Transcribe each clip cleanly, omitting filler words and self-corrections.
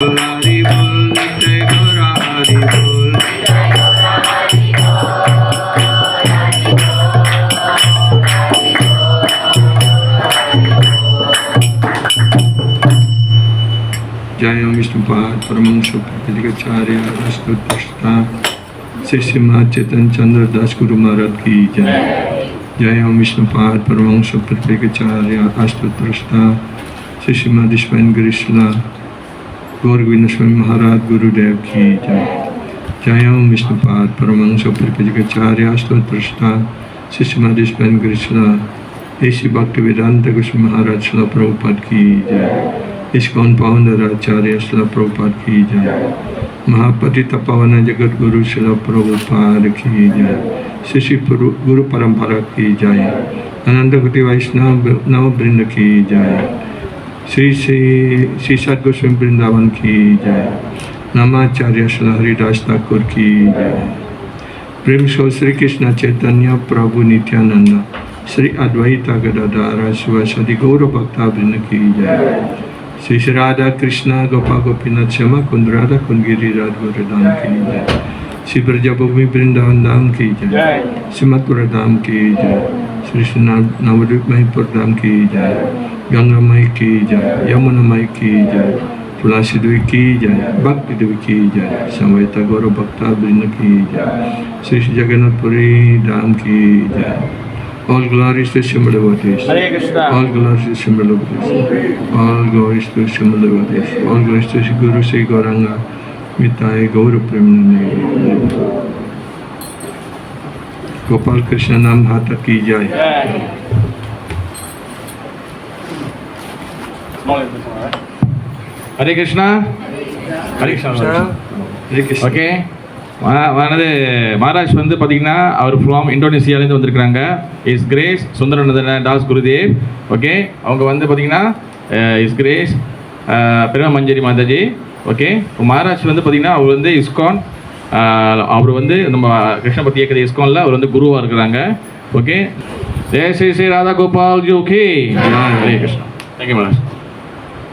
हरि बोल जय गौरा हरि बोल जय विष्णुपाद परमहंस प्रकटिकाचार्य अष्टोत्तरष्टा शिष्य चेतन चंद्र दास गुरु महाराज की जय। जय विष्णुपाद परमहंस प्रकटिकाचार्य अष्टोत्तरष्टा शिष्य ईश्वर गिरीशला गौर गोविंद स्वामी महाराज गुरुदेव की जय। जय विष्णुपाद परमहंस प्रकटिकाचार्य अष्टोत्तरष्टा शिष्य ईश्वर गिरीशला ऐसी भक्ति वेदांत गोस्वामी महाराज शिला प्रभुपाद की जय। इस्कॉन पावन आचार्य शिला प्रभुपाद की जय। महापतित पावन जगत गुरु शिला प्रभुपाद की जय। शिष्य गुरु परंपरा की जय। अनंत कोटि वैष्णव नव वृंद की जय। श्री सत गोस्वामी वृंदावन की जय। नामाचार्य शिला हरिदास ठाकुर की जय। प्रेम सो श्री कृष्ण चैतन्य प्रभु नित्यानंद श्री अद्वैता गदाधर शिवासादि गौर भक्ता वृंद की जय। श्री राधा कृष्ण गोपा गोपीनाथ श्यामा कुंद राधा कुंद गिरिराज गोवर्धन की जय। श्री ब्रजभूमि वृंदावन धाम की जय। श्रीमथुरा धाम की जय। श्री नवद्वीप मणिपुर धाम की जय। गंगा माई की जय। यमुना माई की जय। तुलसी देवी की जय। भक्ति देवी की जय। समवेत गौरव भक्ता वृंद की जय। श्री जगन्नाथपुरी धाम की जय। All glories to Shimla devotees. Hare Krishna. All glories to Shimla devotees. All glories to Shimla devotees. All glories to Shri Guru Sri Gauranga Mitai Gaura Premanande. Gopal Krishna Nam Hata ki jai. Hare Krishna. Hare Krishna. Hare Krishna. Okay. Maharaj வந்து பார்த்தீங்கன்னா அவர் from இந்தோனேசியாவிலேருந்து வந்திருக்கிறாங்க. His grace Sundaranandana Das Gurudev. Okay, அவங்க வந்து பார்த்தீங்கன்னா his grace Prema Manjari Mataji. Okay, Maharaj வந்து பார்த்தீங்கன்னா அவர் வந்து இஸ்கான், அவர் வந்து நம்ம கிருஷ்ண பக்தி இயக்கத்தை இஸ்கானில் அவர் வந்து குருவாக இருக்கிறாங்க. Okay, Jai Shri Shri Radha Gopal ji. Okay, Hare Krishna. Thank you Maharaj.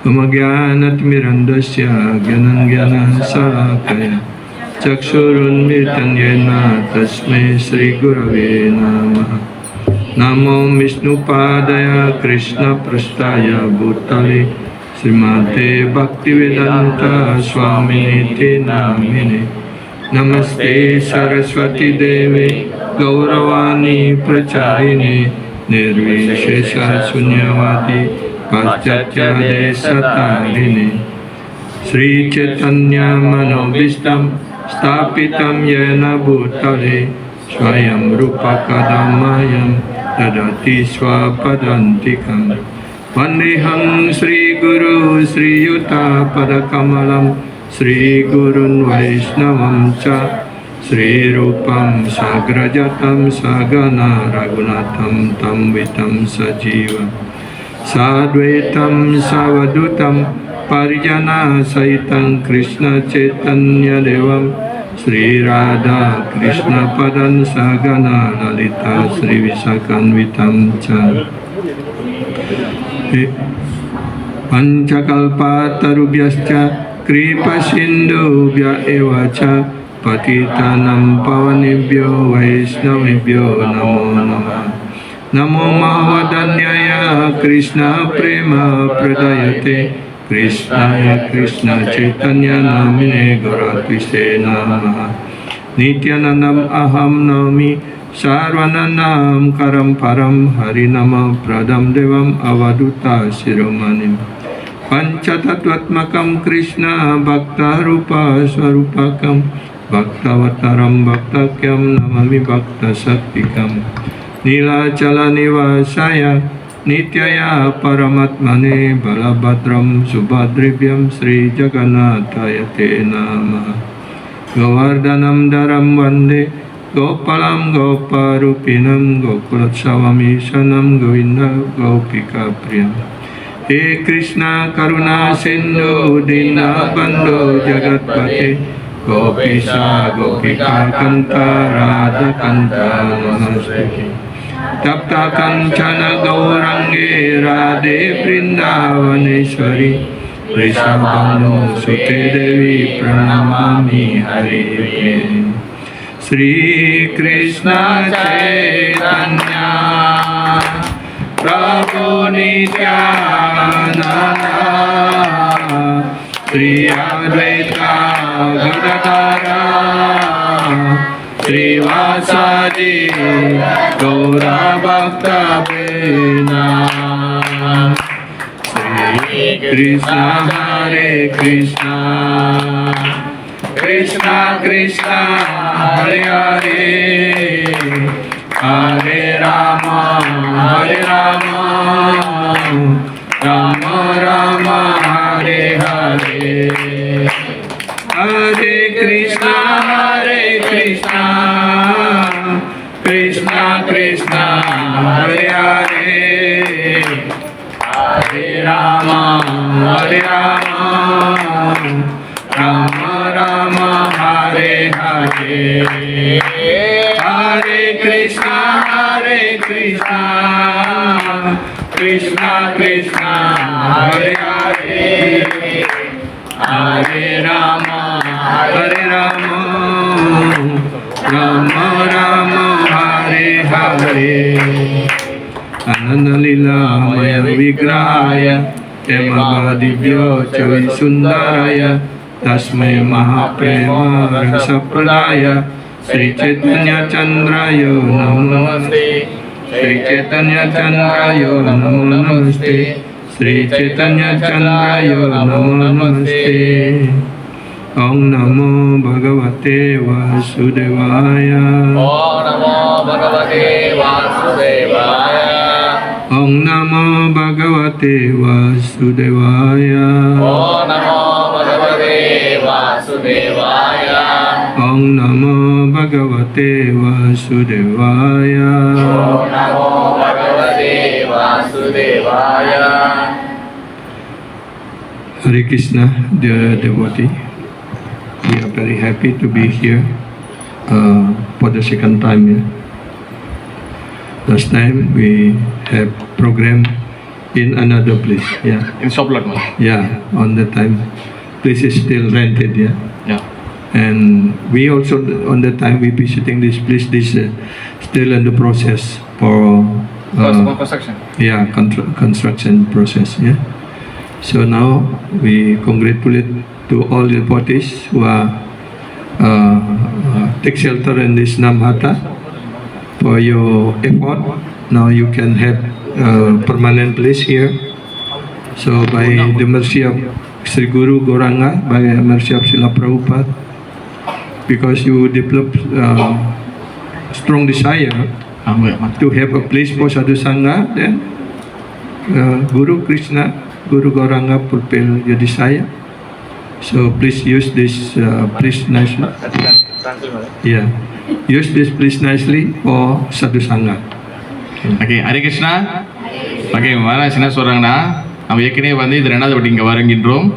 Umagyanatmirandasya gyanangyana salakaya चक्षुरुन्मिलितं येन तस्मै श्रीगुरवे नमः। नमो विष्णुपादाय कृष्णपृष्ठाय भूतले श्रीमते भक्तिवेदान्त स्वामिनिति नामिने। नमस्ते सरस्वती देवे गौरवाणी प्रचारिणे निर्विशेष शून्यवादी पाश्चात्य देशतारिणे। श्री चैतन्य मनोभीष्टं स्थापितं येन भूतले स्वयं रूपा कदा मह्यं ददाति स्वपदान्तिकं। वन्देऽहं श्रीगुरु श्रीयुतापदकमलं श्रीगुरुन् वैष्णवं च श्रीरूपं साग्रजातं सगना रघुनाथं तं वितं सजीवं साद्वैतं सवधूतं परिजना सहितं कृष्ण चैतन्य देवं श्री राधा कृष्ण पदं सगना ललिता श्री विशाखान्वितं च। पंचकल्पतरुभ्यश्च कृपासिन्धुभ्य एव च पतितानां पावनेभ्यो वैष्णवेभ्यो नमो नमः। नमो महावदन्याय कृष्ण प्रेम प्रदायते कृष्णाय कृष्ण चैतन्य नामिने गौरत्विषे नमः। नित्यानन्दम् अहं नौमि सर्वानन्दं करं परं हरिनाम प्रदं देवम् अवधूता शिरोमणिम्। पञ्चतत्त्वात्मकं कृष्ण भक्तरूपस्वरूपकं भक्तावतारं भक्तक्यं नमामि भक्तशक्तिकम्। नीलाचलनिवासाय नित्याय परमात्मने बलभद्रं सुभद्रेभ्यं श्रीजगन्नाथाय ते नमः। गोवर्धनं धरं वन्दे गोपालं गोपरूपिणं गोकुलोत्सवमीशनं गोविन्द गोपिकाप्रियं। हे कृष्ण करुणा सिन्धु दीनबन्धो जगत्पते गोपीशा गोपिकान्त राधाकान्त नमस्ते। तप्त कंचन गौरंगे Radhe Vrindavaneshwari Rishabhanu Sute Devi Pranamami Hari Sri Krishna Chaitanya Prabhu Nityananda Sri Advaita Gadadara Sri Vasadi Gaura Bhakta Vina Sri Krishna Hare Krishna Krishna Krishna Hare Hare Hare Rama Hare Rama Rama Rama Hare Hare Hare Krishna Krishna Krishna Hare Hare Hare Rama Rama Rama Hare Hare Hare Krishna Krishna Krishna Hare Hare Hare Rama Rama Rama Hare Hare Ananda Lila Maya Vigrahaya Emavadivyo Chavi Sundaraya Tasmai Mahaprema Rasapradaya Sri Chaitanya Chandrayo Namo Namaste Sri Chaitanya Chandrayo Namo Namaste Sri Chaitanya Chandrayo Namo Namaste Om Namo Bhagavate Vasudevaya Om Namo Bhagavate Vasudevaya. Om Namo Bhagavate Vasudevaya Om Namo Bhagavate Vasudevaya. Om Namo Bhagavate Vasudevaya Om Namo Bhagavate Vasudevaya. Hare Krishna, dear devotee. We are very happy to be here for the second time. Last time we have program in another place. In Shoplat Mall. On the time place is still rented. Yeah. And we also on the time we visiting this place. This still in the process for Construction. construction process. So now we congratulate to all the devotees who are take shelter in this Namhata for your effort. Now you can have permanent place here. So by the mercy of Sri Guru Gauranga, by the mercy of Srila Prabhupada, because you develop strong desire to have a place for Sadhu Sangha, then Guru Krishna, Guru Gauranga fulfill your desire. So please use this place nicely. Use this place nicely for Sadhu Sangha. Okay Hare Krishna. Okay Maharaj என்ன சொல்கிறாங்கன்னா, நம்ம ஏற்கனவே வந்து இது 2வது வாட்டி இங்கே வருகின்றோம்.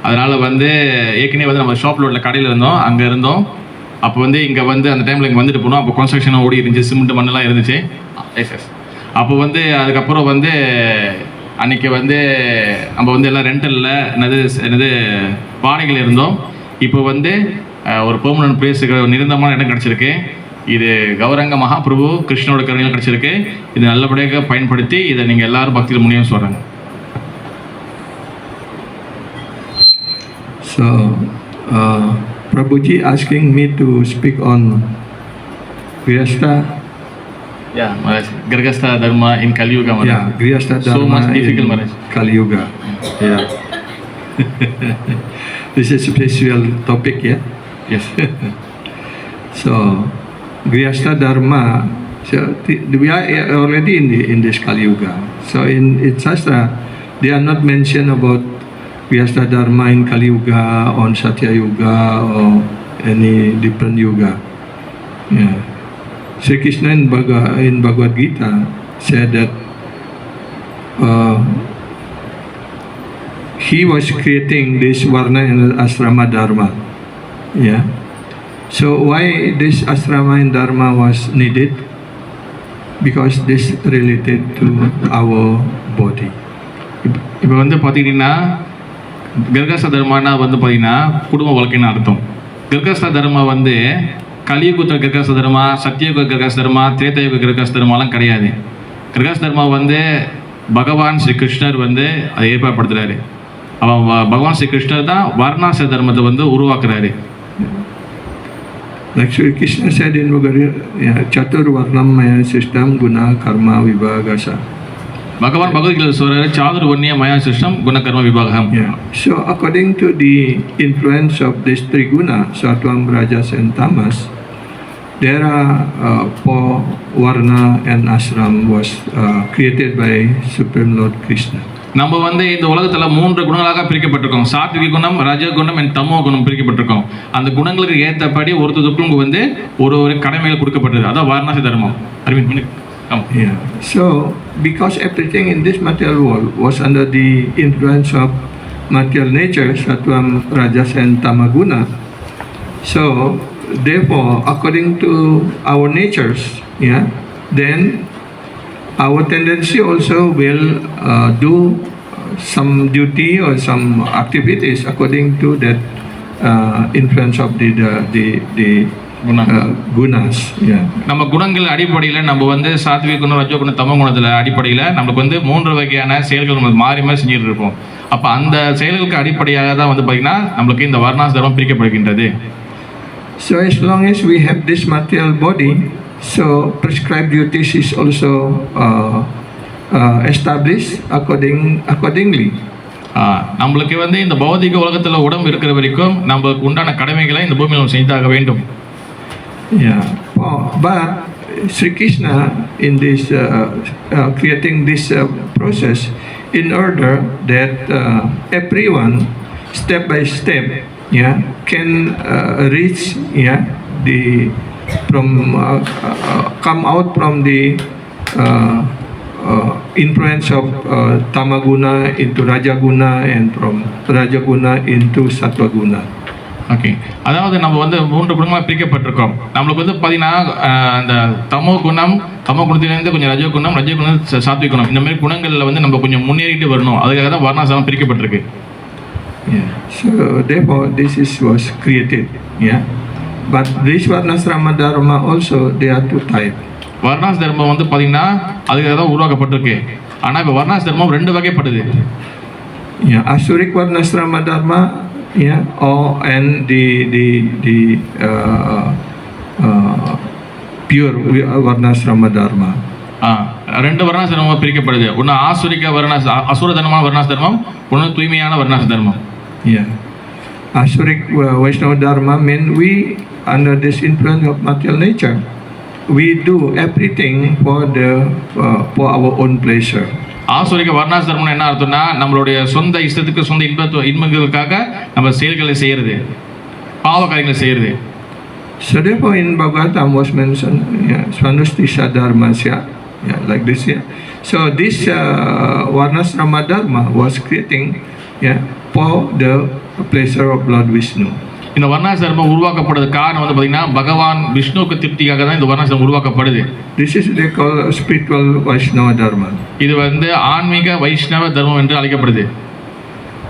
அதனால் வந்து ஏற்கனவே வந்து நம்ம ஷாப் ரோட்டில் கடையில் இருந்தோம், அங்கே இருந்தோம். அப்போ வந்து இங்கே வந்து அந்த டைமில் இங்கே வந்துட்டு போனோம். அப்போ கன்ஸ்ட்ரக்ஷன் ஓடி இருந்துச்சு, சிமெண்ட் மண்ணெல்லாம் இருந்துச்சு. எஸ் அப்போ வந்து அதுக்கப்புறம் வந்து அன்றைக்கி வந்து நம்ம வந்து எல்லாம் ரெண்டலில் என்னது வாடகையில் இருந்தோம். இப்போ வந்து ஒரு பெர்மனன்ட் பிளேஸுக்கு நிரந்தரமான இடம் கிடச்சிருக்கு. இது கௌரங்க மகாபிரபு கிருஷ்ணோட கருணையில் கிடச்சிருக்கு. இது நல்லபடியாக பயன்படுத்தி இதை நீங்கள் எல்லாரும் பக்தியில் முனியும் சொல்கிறாங்க. So Prabhuji asking me to speak on Grihastha. Grihastha Dharma in Kali Yuga. Grihastha Dharma so much difficult, Maharaj. Kali Yuga. This is a special topic, Yes. So Grihastha Dharma, so we are already in this Kali Yuga. So in Shastra, they are not mentioned about Grihastha Dharma in Kali Yuga, on Satya Yuga, or any different yuga. Sri Krishna in Bhagavad Gita said that he was creating this Varna and Asrama Dharma. So why this Asrama and Dharma was needed? Because this related to our body. இப்போ வந்து பார்த்திங்கன்னா கிரகஸ்த தர்மம்னா வந்து பார்த்தீங்கன்னா குடும்ப வாழ்க்கைன்னு அர்த்தம். கிரகஸ்த தர்மம் வந்து கலியுகத்தில் கிரகஸ்த தர்மா, சத்தியுக கிரகஸ்த தர்மா, திரேதயுக கிரகஸ்த தர்மாலாம் கிடையாது. கிரகஸ்த தர்மம் வந்து பகவான் ஸ்ரீ கிருஷ்ணர் வந்து அதை ஏற்பாடுபடுத்துறாரு. அவன் பகவான் ஸ்ரீ கிருஷ்ணர் தான் வர்ணாசிர தர்மத்தை வந்து உருவாக்குறாரு. Like Sri Krishna said in Chatur Varnam Maya System Guna Karma Vibhagasa. பகவான் பகவத்கீதையில் சொல்றாரு சாதுர்வர்ணிய மயா சிஸ்டம் குணகர்ம விபாகம். Yeah. So according to the influence of these three guna, Sattvam, Rajas and Tamas, there are four varna and ashram was created by Supreme Lord Krishna. நம்ம வந்து இந்த உலகத்தில் 3 குணங்களாக பிரிக்கப்பட்டிருக்கோம். சாத்விக குணம், ரஜ குணம் and தமோ குணம் பிரிக்கப்பட்டிருக்கோம். அந்த குணங்களுக்கு ஏற்றபடி ஒருத்தருக்கும் வந்து ஒரு கடமைகள் கொடுக்கப்பட்டது. அதான் வாரணாசி தர்மம். Yeah. So because everything in this material world was under the influence of material nature, Sattvam, Rajas and Tamaguna, so therefore according to our natures, yeah, then our tendency also will do some duty or some activities according to that influence of the gunas. Yeah. நம்ம குணங்கள் அடிப்படையில் நம்ம வந்து சாத்விக குணம், ரஜோ குணம், தமோ குணத்தில் அடிப்படையில் நமக்கு வந்து 3 வகையான செயல்கள் நம்ம மாறி மாறி செஞ்சுட்டு இருப்போம். அப்போ அந்த செயல்களுக்கு அடிப்படையாக தான் வந்து பார்த்தீங்கன்னா நம்மளுக்கு இந்த வர்ணாசி தர்மம் பிரிக்கப்படுகின்றது. So as long as we have this material body, so prescribed duties is also established accordingly. நம்மளுக்கு வந்து இந்த பௌதிக உலகத்தில் உடம்பு இருக்கிற வரைக்கும் நம்மளுக்கு உண்டான கடமைகளை இந்த பூமியில் நம்ம செஞ்சாக வேண்டும். Yeah, but Sri Krishna in this creating this process in order that everyone step by step, yeah, can reach, yeah, the from come out from the influence of Tamaguna into Rajaguna and from Rajaguna into Sattva-guna. Okay, அதாவது நம்ம வந்து 3 குணங்களாக பிரிக்கப்பட்டிருக்கோம். நம்மளுக்கு வந்து பார்த்தீங்கன்னா அந்த தமோ குணத்திலேருந்து கொஞ்சம் ரஜோ குணம், சாத்விக குணம், இந்த மாதிரி குணங்களில் வந்து நம்ம கொஞ்சம் முன்னேறிட்டு வரணும். அதுக்காக தான் வர்ணாசிரமம் பிரிக்கப்பட்டிருக்கு. Yeah. So therefore this was created. Yeah. But this Varnasrama Dharma also they are two types. வர்ணாசி தர்மம் வந்து பார்த்தீங்கன்னா அதுக்காக தான் உருவாக்கப்பட்டிருக்கு. ஆனால் இப்போ வர்ணாசி தர்மம் 2 வகைப்படுது. Yeah, Asuric Varnasrama Dharma, yeah, and the pure Varnasrama Dharma. 2 வர்ணாசி தர்மம் பிரிக்கப்படுது. ஒன்று ஆசுரிக அசுர தர்மமான வர்ணாசி தர்மம், ஒன்று தூய்மையான வர்ணாசி தர்மம். Yeah. Asuric Vaishnava Dharma mean we under this influence of material nature, we do everything for our own pleasure. ஆசுரிக வர்ணாசி தர்மம்னு என்ன அர்த்தம்னா நம்மளுடைய சொந்த இஷ்டத்துக்கு, சொந்த இன்பங்களுக்காக நம்ம செயல்களை செய்யறது, பாவ காரியங்களை செய்யறது. So therefore in Bhagavatam was mentioned, yeah, Svanustisha Dharmasya, yeah, like this, yeah. So this Varnasrama Dharma was creating, yeah, for the pleasure of Lord Vishnu. இந்த வர்ணாசி தர்மம் உருவாக்கப்படுறது காரணம் வந்து பார்த்தீங்கன்னா பகவான் விஷ்ணுவுக்கு திருப்திக்காக தான் இந்த வர்ணாசி தர்மம் உருவாக்கப்படுது. This is they call spiritual Vaishnava Dharma. இது வந்து ஆன்மீக வைஷ்ணவ தர்மம் என்று அழைக்கப்படுது.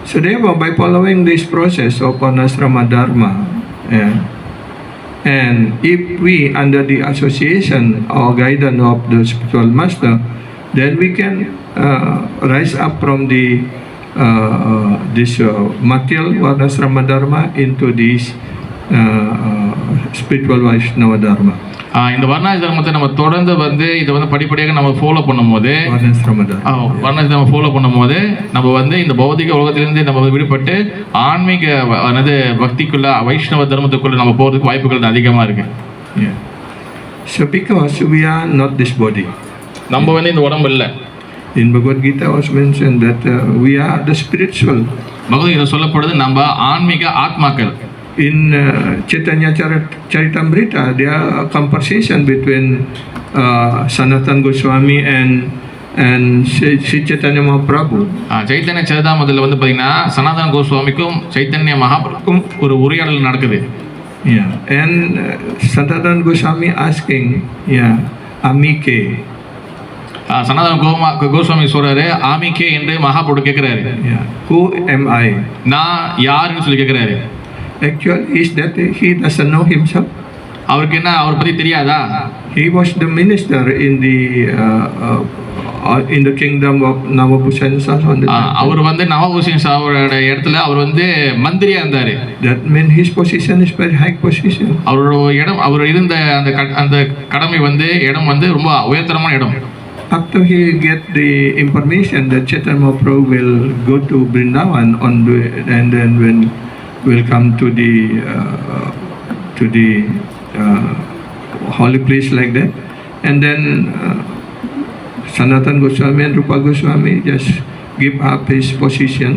So therefore by following this process of Varnasrama Dharma, yeah, and if we under the association or guidance of the spiritual master, then we can rise up from this material Varnasrama Dharma into this spiritual Vaishnava Dharma. இந்த வர்ணாசி தர்மத்தை நம்ம தொடர்ந்து வந்து இதை வந்து படிப்படியாக நம்ம follow பண்ணும்போது வர்ணாசி தர்மம் ஃபாலோ பண்ணும்போது நம்ம வந்து இந்த பௌதிக உலகத்திலிருந்து நம்ம விடுபட்டு ஆன்மீக பக்திக்குள்ள வைஷ்ணவ தர்மத்துக்குள்ள நம்ம போகிறதுக்கு வாய்ப்புகள் அதிகமாக இருக்கு. So because we are not this body, நம்ம வந்து இந்த உடம்பு இல்லை. In Bhagavad Gita was mentioned that we are the spiritual. Bhagavad Gita சொல்லப்படுது நம்ம ஆன்மீக ஆத்மாக்கள். In Chaitanya Charitamrita, there are a conversation between Sanatana Goswami and Sri Chaitanya Mahaprabhu. Chaitanya சரிதாமத்தில் வந்து பார்த்தீங்கன்னா சனாதன கோஸ்வாமிக்கும் சைத்தன்ய மகாபிரபுக்கும் ஒரு உரையாடல் நடக்குது. Yeah, and Sanatana Goswami asking, yeah, Amike. சனாதன கோஸ்வாமி சொல்றாரு ஆமிக்கே என்று மகாபிரபு கேட்கிறாரு. Yeah. Who am I? நான் யாருன்னு சொல்லி கேட்கிறாரு. Actually, is that he doesn't know himself? அவருக்கு என்ன அவரை பத்தி தெரியாதா? He was the minister in the kingdom of Navabusan Sasa. அவர் வந்து நவபூஷன் சாவோட இடத்துல அவர் வந்து மந்திரியா இருந்தாரு. That means his position is very high position. அவரோட இடம் அவர் இருந்த அந்த கடமை வந்து இடம் வந்து ரொம்ப உயர்தரமான இடம். After he get the information that Chaitanya Mahaprabhu will go to Vrindavan and then when will come to the holy place like that, and then Sanatana Goswami and Rupa Goswami just give up his position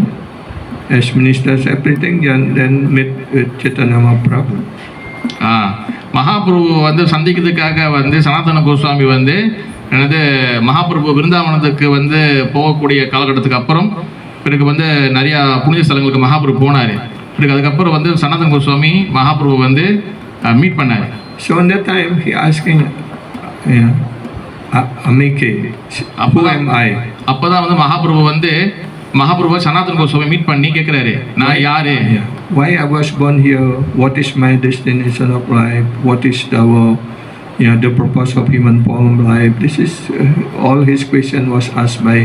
as ministers, everything, and then meet with Chaitanya Mahaprabhu. Mahaprabhu வந்து சந்திக்கிறதுக்காக வந்து சனாதன கோஸ்வாமி வந்து மகாபிரபு விருந்தாவனத்துக்கு வந்து போகக்கூடிய காலகட்டத்துக்கு அப்புறம் பிறகு வந்து நிறையா புனித ஸ்தலங்களுக்கு மகாபிரபு போனார். பிறகு அதுக்கப்புறம் வந்து சனாதன கோஸ்வாமி மகாபிரபு வந்து மீட் பண்ணார். So on that time he asking, Amike, who am I? அப்போதான் வந்து மகாபிரபு சனாதன கோஸ்வாமி மீட் பண்ணி கேட்குறாரு, நான் யாரு? Why I was born here? What is my destination of life? What is the purpose of human form life? This is all his question was asked by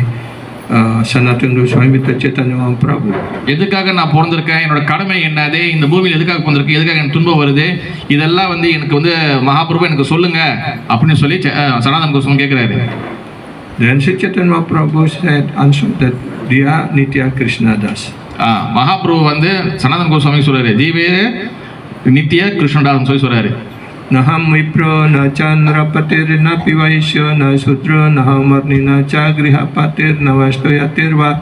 Sanatana Goswami to Chaitanya Mahaprabhu. எதுக்காக நான் பிறந்திருக்கேன், என்னோட கடமை என்னது, இந்த பூமியில் எதுக்காக பிறந்திருக்கேன், எதுக்காக எனக்கு துன்பம் வருது, இதெல்லாம் வந்து எனக்கு வந்து மகாபிரபு எனக்கு சொல்லுங்க அப்படின்னு சொல்லி சனாதன கோஸ்வாமி கேட்குறாரு. Then Chaitanya Mahaprabhu said, answered that, Diya Nitya Krishna Das. Mahaprabhu வந்து சனாதன கோஸ்வாமி சொல்றாரு, ஜீவே நித்ய கிருஷ்ணதாஸ் சொல்லி சொல்றாரு. Naham Vipro na Chandrapatir na Pivaisya na Sudra naham Arni na Chagrihapatir na Vastoyatirva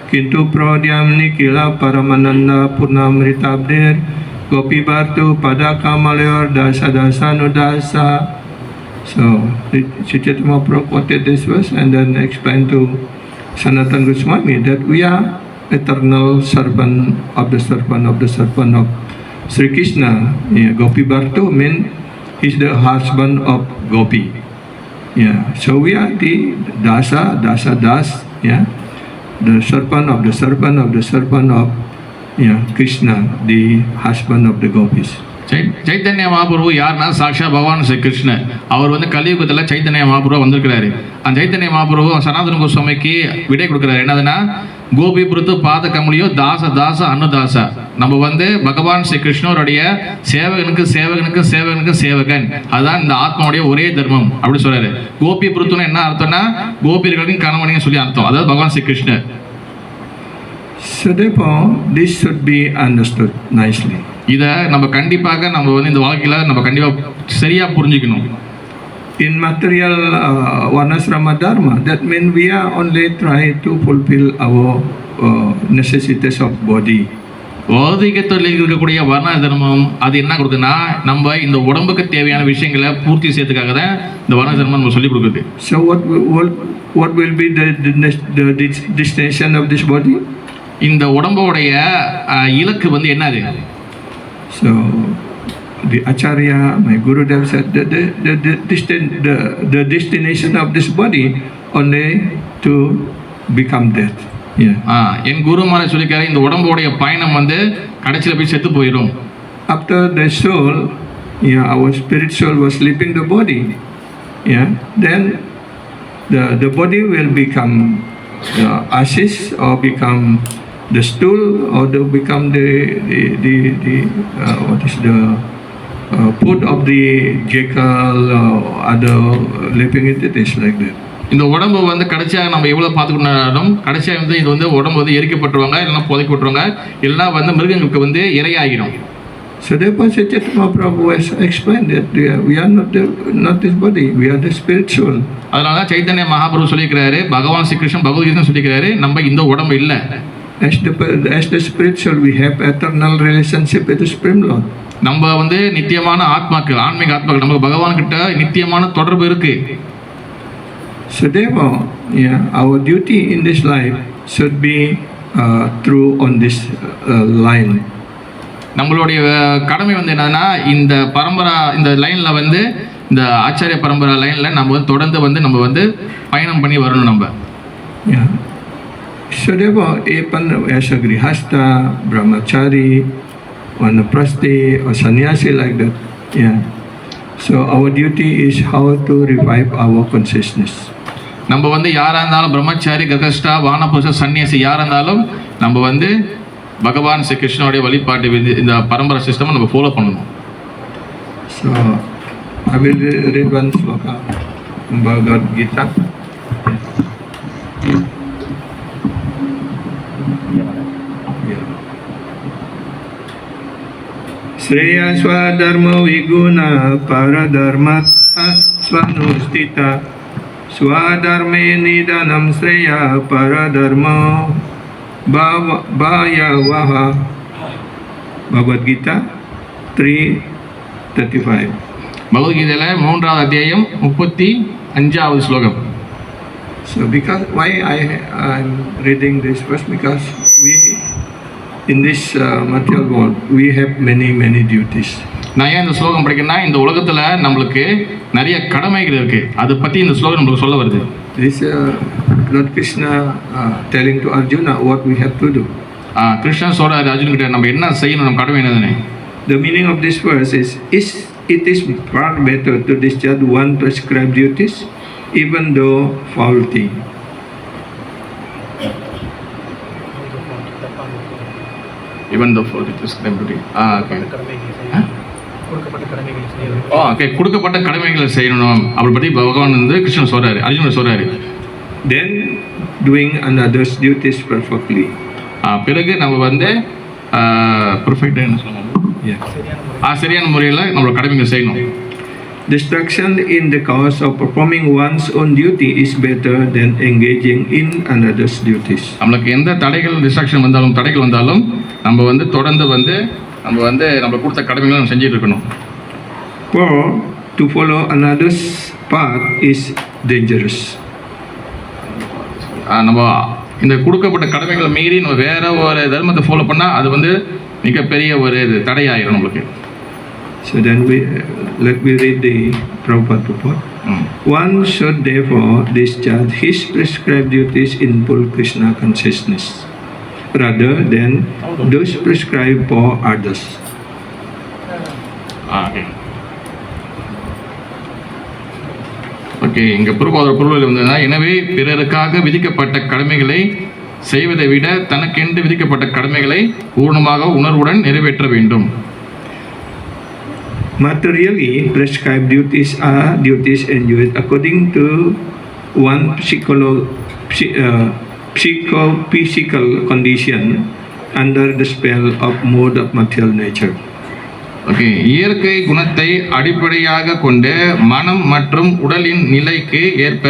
Kintu Prodhyam Nikila Paramananda Purnamritabdir Gopi Bhartu Padakamalayar Dasa Dasa Nudasa. So, Chaitanya Mahaprabhu quoted this verse and then explained to Sanatana Goswami that we are eternal servant of the servant of Sri Krishna. Gopi Bhartu means he's the husband of Gopi. So we are the Dasa Das, the servant of Krishna, the husband of the Gopis. Chaitanya Mahaprabhu யாருன்னா சாக்ஷா பகவான் ஸ்ரீ கிருஷ்ணர். அவர் வந்து கலியுகத்தில் சைத்தன்ய மகாபிரபு வந்திருக்கிறாரு. அந்த சைத்தன்ய மகாபிரபு சனாதன கோஸ்வாமிக்கு விடை கொடுக்குறாரு. என்னதுன்னா கோபி புருத்து பாத கமலியோ தாச அன்னுதாசா. நம்ம வந்து பகவான் ஸ்ரீ கிருஷ்ணருடைய சேவகனுக்கு சேவகன். அதுதான் இந்த ஆத்மாவுடைய ஒரே தர்மம் அப்படி சொல்றாரு. கோபி புருத்துன்னு என்ன அர்த்தம்னா கோபியர்களின் கணவனையும் சொல்லி அர்த்தம். அதாவது பகவான் ஸ்ரீ கிருஷ்ணர். So therefore, this should be understood nicely. இதை நம்ம கண்டிப்பாக நம்ம வந்து இந்த வாழ்க்கையில் நம்ம கண்டிப்பாக சரியாக புரிஞ்சுக்கணும். In material Varnasrama Dharma, that means we are only trying to fulfill our necessities of body. பௌதிகத்தில் இருக்கக்கூடிய வர்ண தர்மம் அது என்ன கொடுக்குதுன்னா நம்ம இந்த உடம்புக்கு தேவையான விஷயங்களை பூர்த்தி செய்யறதுக்காக தான் இந்த வர்ண தர்மம் நம்ம சொல்லிக் கொடுக்குது. So what will be the destination of this body? இந்த உடம்போடைய இலக்கு வந்து என்னது? So the Acharya, my Gurudev said that the destination of this body only to become death. என் குருமாரை சொல்லிக்காரு, இந்த உடம்போடைய பயணம் வந்து கடைசியில் போய் செத்து போயிடும். After the soul, our spirit soul was leaving the body, then the body will become ashes or become the stool or to become the food of the jackal or other living entities like that. இந்த உடம்பு வந்து கடைசியாக நம்ம எவ்வளோ பார்த்துக்கணும், கடைசியாக வந்து இது வந்து உடம்பு வந்து எரிக்கப்பட்டுருவாங்க, இல்லைன்னா புதைக்கப்பட்டுருவாங்க, இல்லைன்னா வந்து மிருகங்களுக்கு வந்து இரையாகிடும். So therefore Chaitanya Mahaprabhu has explained that we are not this body, we are the spiritual. அதனால தான் சைத்தன்ய மகாபிரபு சொல்லியிருக்கிறாரு, பகவான் ஸ்ரீ கிருஷ்ணன் பகவத்கீதை சொல்லியிருக்கிறாரு, நம்ம இந்த உடம்பு இல்லை. As the spiritual, we have eternal relationship with the Supreme Lord. நம்ம வந்து நித்தியமான ஆத்மாக்கள், ஆன்மீக ஆத்மாக்கள், நமக்கு பகவான் கிட்ட நித்தியமான தொடர்பு இருக்கு. So therefore, our duty in this life should be through on this line. நம்மளுடைய கடமை வந்து என்னன்னா இந்த பரம்பரா இந்த லைன்ல வந்து இந்த ஆச்சாரிய பரம்பரை லைனில் நம்ம வந்து தொடர்ந்து வந்து நம்ம வந்து பயணம் பண்ணி வரணும் நம்ம. Yeah. So therefore, even as a grihasta, brahmachari, vanaprastha, or sannyasi like that, yeah. So our duty is how to revive our consciousness. நம்ம வந்து யாராக இருந்தாலும் பிரம்மச்சாரி, கர்கஷ்டா, வானபுருஷ, சன்னியாசி யாராக இருந்தாலும் நம்ம வந்து பகவான் ஸ்ரீ கிருஷ்ணனுடைய வழிபாட்டு இந்த பரம்பரை சிஸ்டம் நம்ம ஃபாலோ பண்ணணும். So I will read one sloka from Bhagavad Gita. Shreya swadharma viguna paradharma swanustita swadharme nidanam shreya paradharma bhayavaha. Bhagavad Gita 3:35. பகவத்கீதையில் 3வது அத்தியாயம் 35வது ஸ்லோகம். So because why I'm reading this verse, because we in this material world we have many duties. நான் ஏன் இந்த ஸ்லோகம் படிக்கிறேன்னா இந்த உலகத்தில் நம்மளுக்கு நிறைய கடமைகள் இருக்குது. அதை பற்றி இந்த ஸ்லோகம் நம்மளுக்கு சொல்ல வருது. This Lord Krishna telling to Arjuna what we have to do. Krishna சொல்கிறார் அர்ஜுன்கிட்ட நம்ம என்ன செய்யணும், நம்ம கடமை என்னதுன்னு. The meaning of this verse is it is far better to discharge one prescribed duties even though faulty. Even though faulty prescribed duty. Okay. Okay, கொடுக்கப்பட்ட கடமைகளை செய்யணும் அப்படி பற்றி பகவான் வந்து கிருஷ்ணன் சொல்கிறாரு, அர்ஜுனன் சொல்கிறாரு. Then doing another's duties perfectly. பிறகு நம்ம வந்து பர்ஃபெக்டாக என்ன சொல்லணும், சரியான முறையில் நம்மளோட கடமைகள் செய்யணும். Distraction in the cause of performing one's own duty is better than engaging in another's duties. நம்மளுக்கு எந்த டிஸ்ட்ராக்ஷன் வந்தாலும் நம்ம வந்து தொடர்ந்து வந்து நம்ம கொடுத்த கடமைகளை நம்ம செஞ்சுட்டு இருக்கணும். For to follow another's path is dangerous. நம்ம இந்த கொடுக்கப்பட்ட கடமைகளை மீறி நம்ம வேற ஒரு தர்மத்தை ஃபாலோ பண்ணால் அது வந்து மிகப்பெரிய ஒரு தடையாயிரும் நம்மளுக்கு. So then let me read the Prabhupada purport. One should therefore discharge his prescribed duties in full Krishna consciousness rather than those prescribed for others. Okay, இங்கே பொருள் வந்ததுன்னா, எனவே பிறருக்காக விதிக்கப்பட்ட கடமைகளை செய்வதை விட தனக்கென்று விதிக்கப்பட்ட கடமைகளை பூர்ணமாக உணர்வுடன் நிறைவேற்ற வேண்டும். Materially prescribed duties are duties enjoyed according to one psychophysical condition under the spell of mode of material nature. Okay, இயற்கை குணத்தை அடிப்படையாக கொண்டு மனம் மற்றும் உடலின் நிலைக்கு ஏற்ப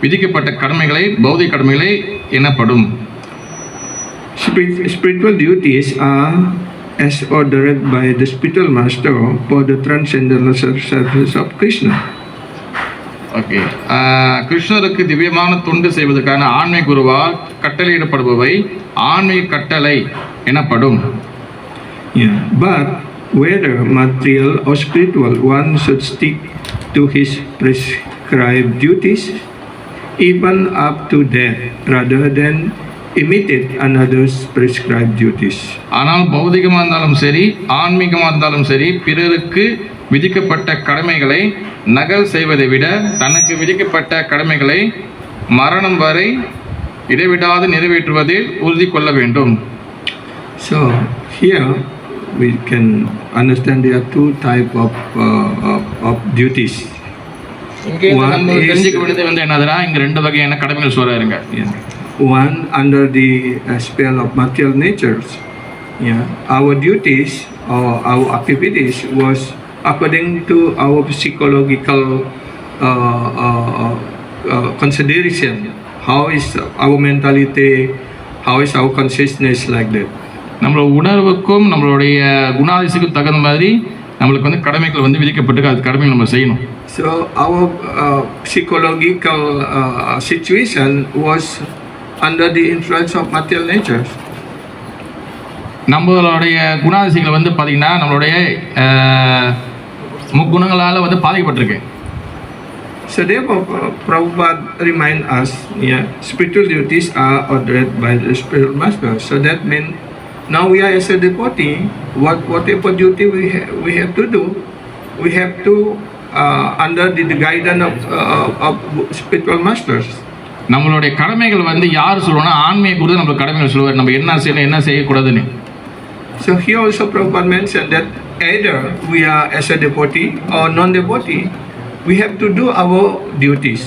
விதிக்கப்பட்ட கடமைகளை பௌதிக கடமைகளை எனப்படும். Spiritual duties are as ordered by the spiritual master for the transcendental service of Krishna. Okay, கிருஷ்ணருக்கு திவ்யமான தொண்டு செய்வதற்கான ஆன்மீக குருவால் கட்டளையிடப்படுபவை ஆன்மீக கட்டளை எனப்படும். Yeah, but whether material or spiritual, one should stick to his prescribed duties even up to death rather than imitate another's prescribed duties. ஆனால் பௌதிகமாக இருந்தாலும் சரி, ஆன்மீகமாக இருந்தாலும் சரி, பிறருக்கு விதிக்கப்பட்ட கடமைகளை நகல் செய்வதை விட தனக்கு விதிக்கப்பட்ட கடமைகளை மரணம் வரை இடைவிடாது நிறைவேற்றுவதில் உறுதி கொள்ள வேண்டும். So here we can understand there are two types of duties. நம்ம தெரிஞ்சுக்க வேண்டியது வந்து என்னதுன்னா, இங்க ரெண்டு வகையான கடமைகள் சொல்றாருங்க. One under the spell of material natures. Yeah, our duties or our activities was according to our psychological consideration. How is our mentality? How is our consciousness like that? நம்மளோட உணர்வுக்கும் நம்மளுடைய குணாதிசயத்துக்கும் தகுந்த மாதிரி நம்மளுக்கு வந்து கடமைகள் வந்து விதிக்கப்பட்டு அது கடமைகள் நம்ம செய்யணும். So our psychological situation was under the influence of material nature. நம்மளுடைய குணாதிசயங்கள் வந்து பார்த்தீங்கன்னா நம்மளுடைய முக்குணங்களால் வந்து பாதிக்கப்பட்டிருக்கு. So therefore, Prabhupada remind us, spiritual duties are ordered by the spiritual master. So that means now we are as a devotee, whatever duty we have to do, we have to under the guidance of spiritual masters. நம்மளுடைய கடமைகள் வந்து யார் சொல்லுவோம்னா ஆன்மீக குரு நம்ம கடமைகள் சொல்லுவார், நம்ம என்ன செய்யணும் என்ன செய்யக்கூடாதுன்னு. So here also Prabhupada mentioned that either we are as a devotee or non-devotee, we have to do our duties.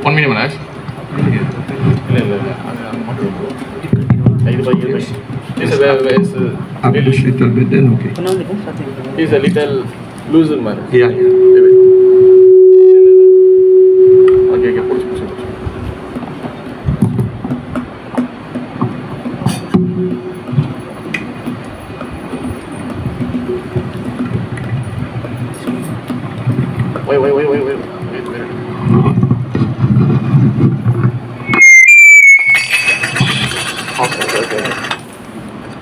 One minute, Maharaj. Up this little bit, then okay. He's a little looser, man. Yeah. Okay, push. Wait.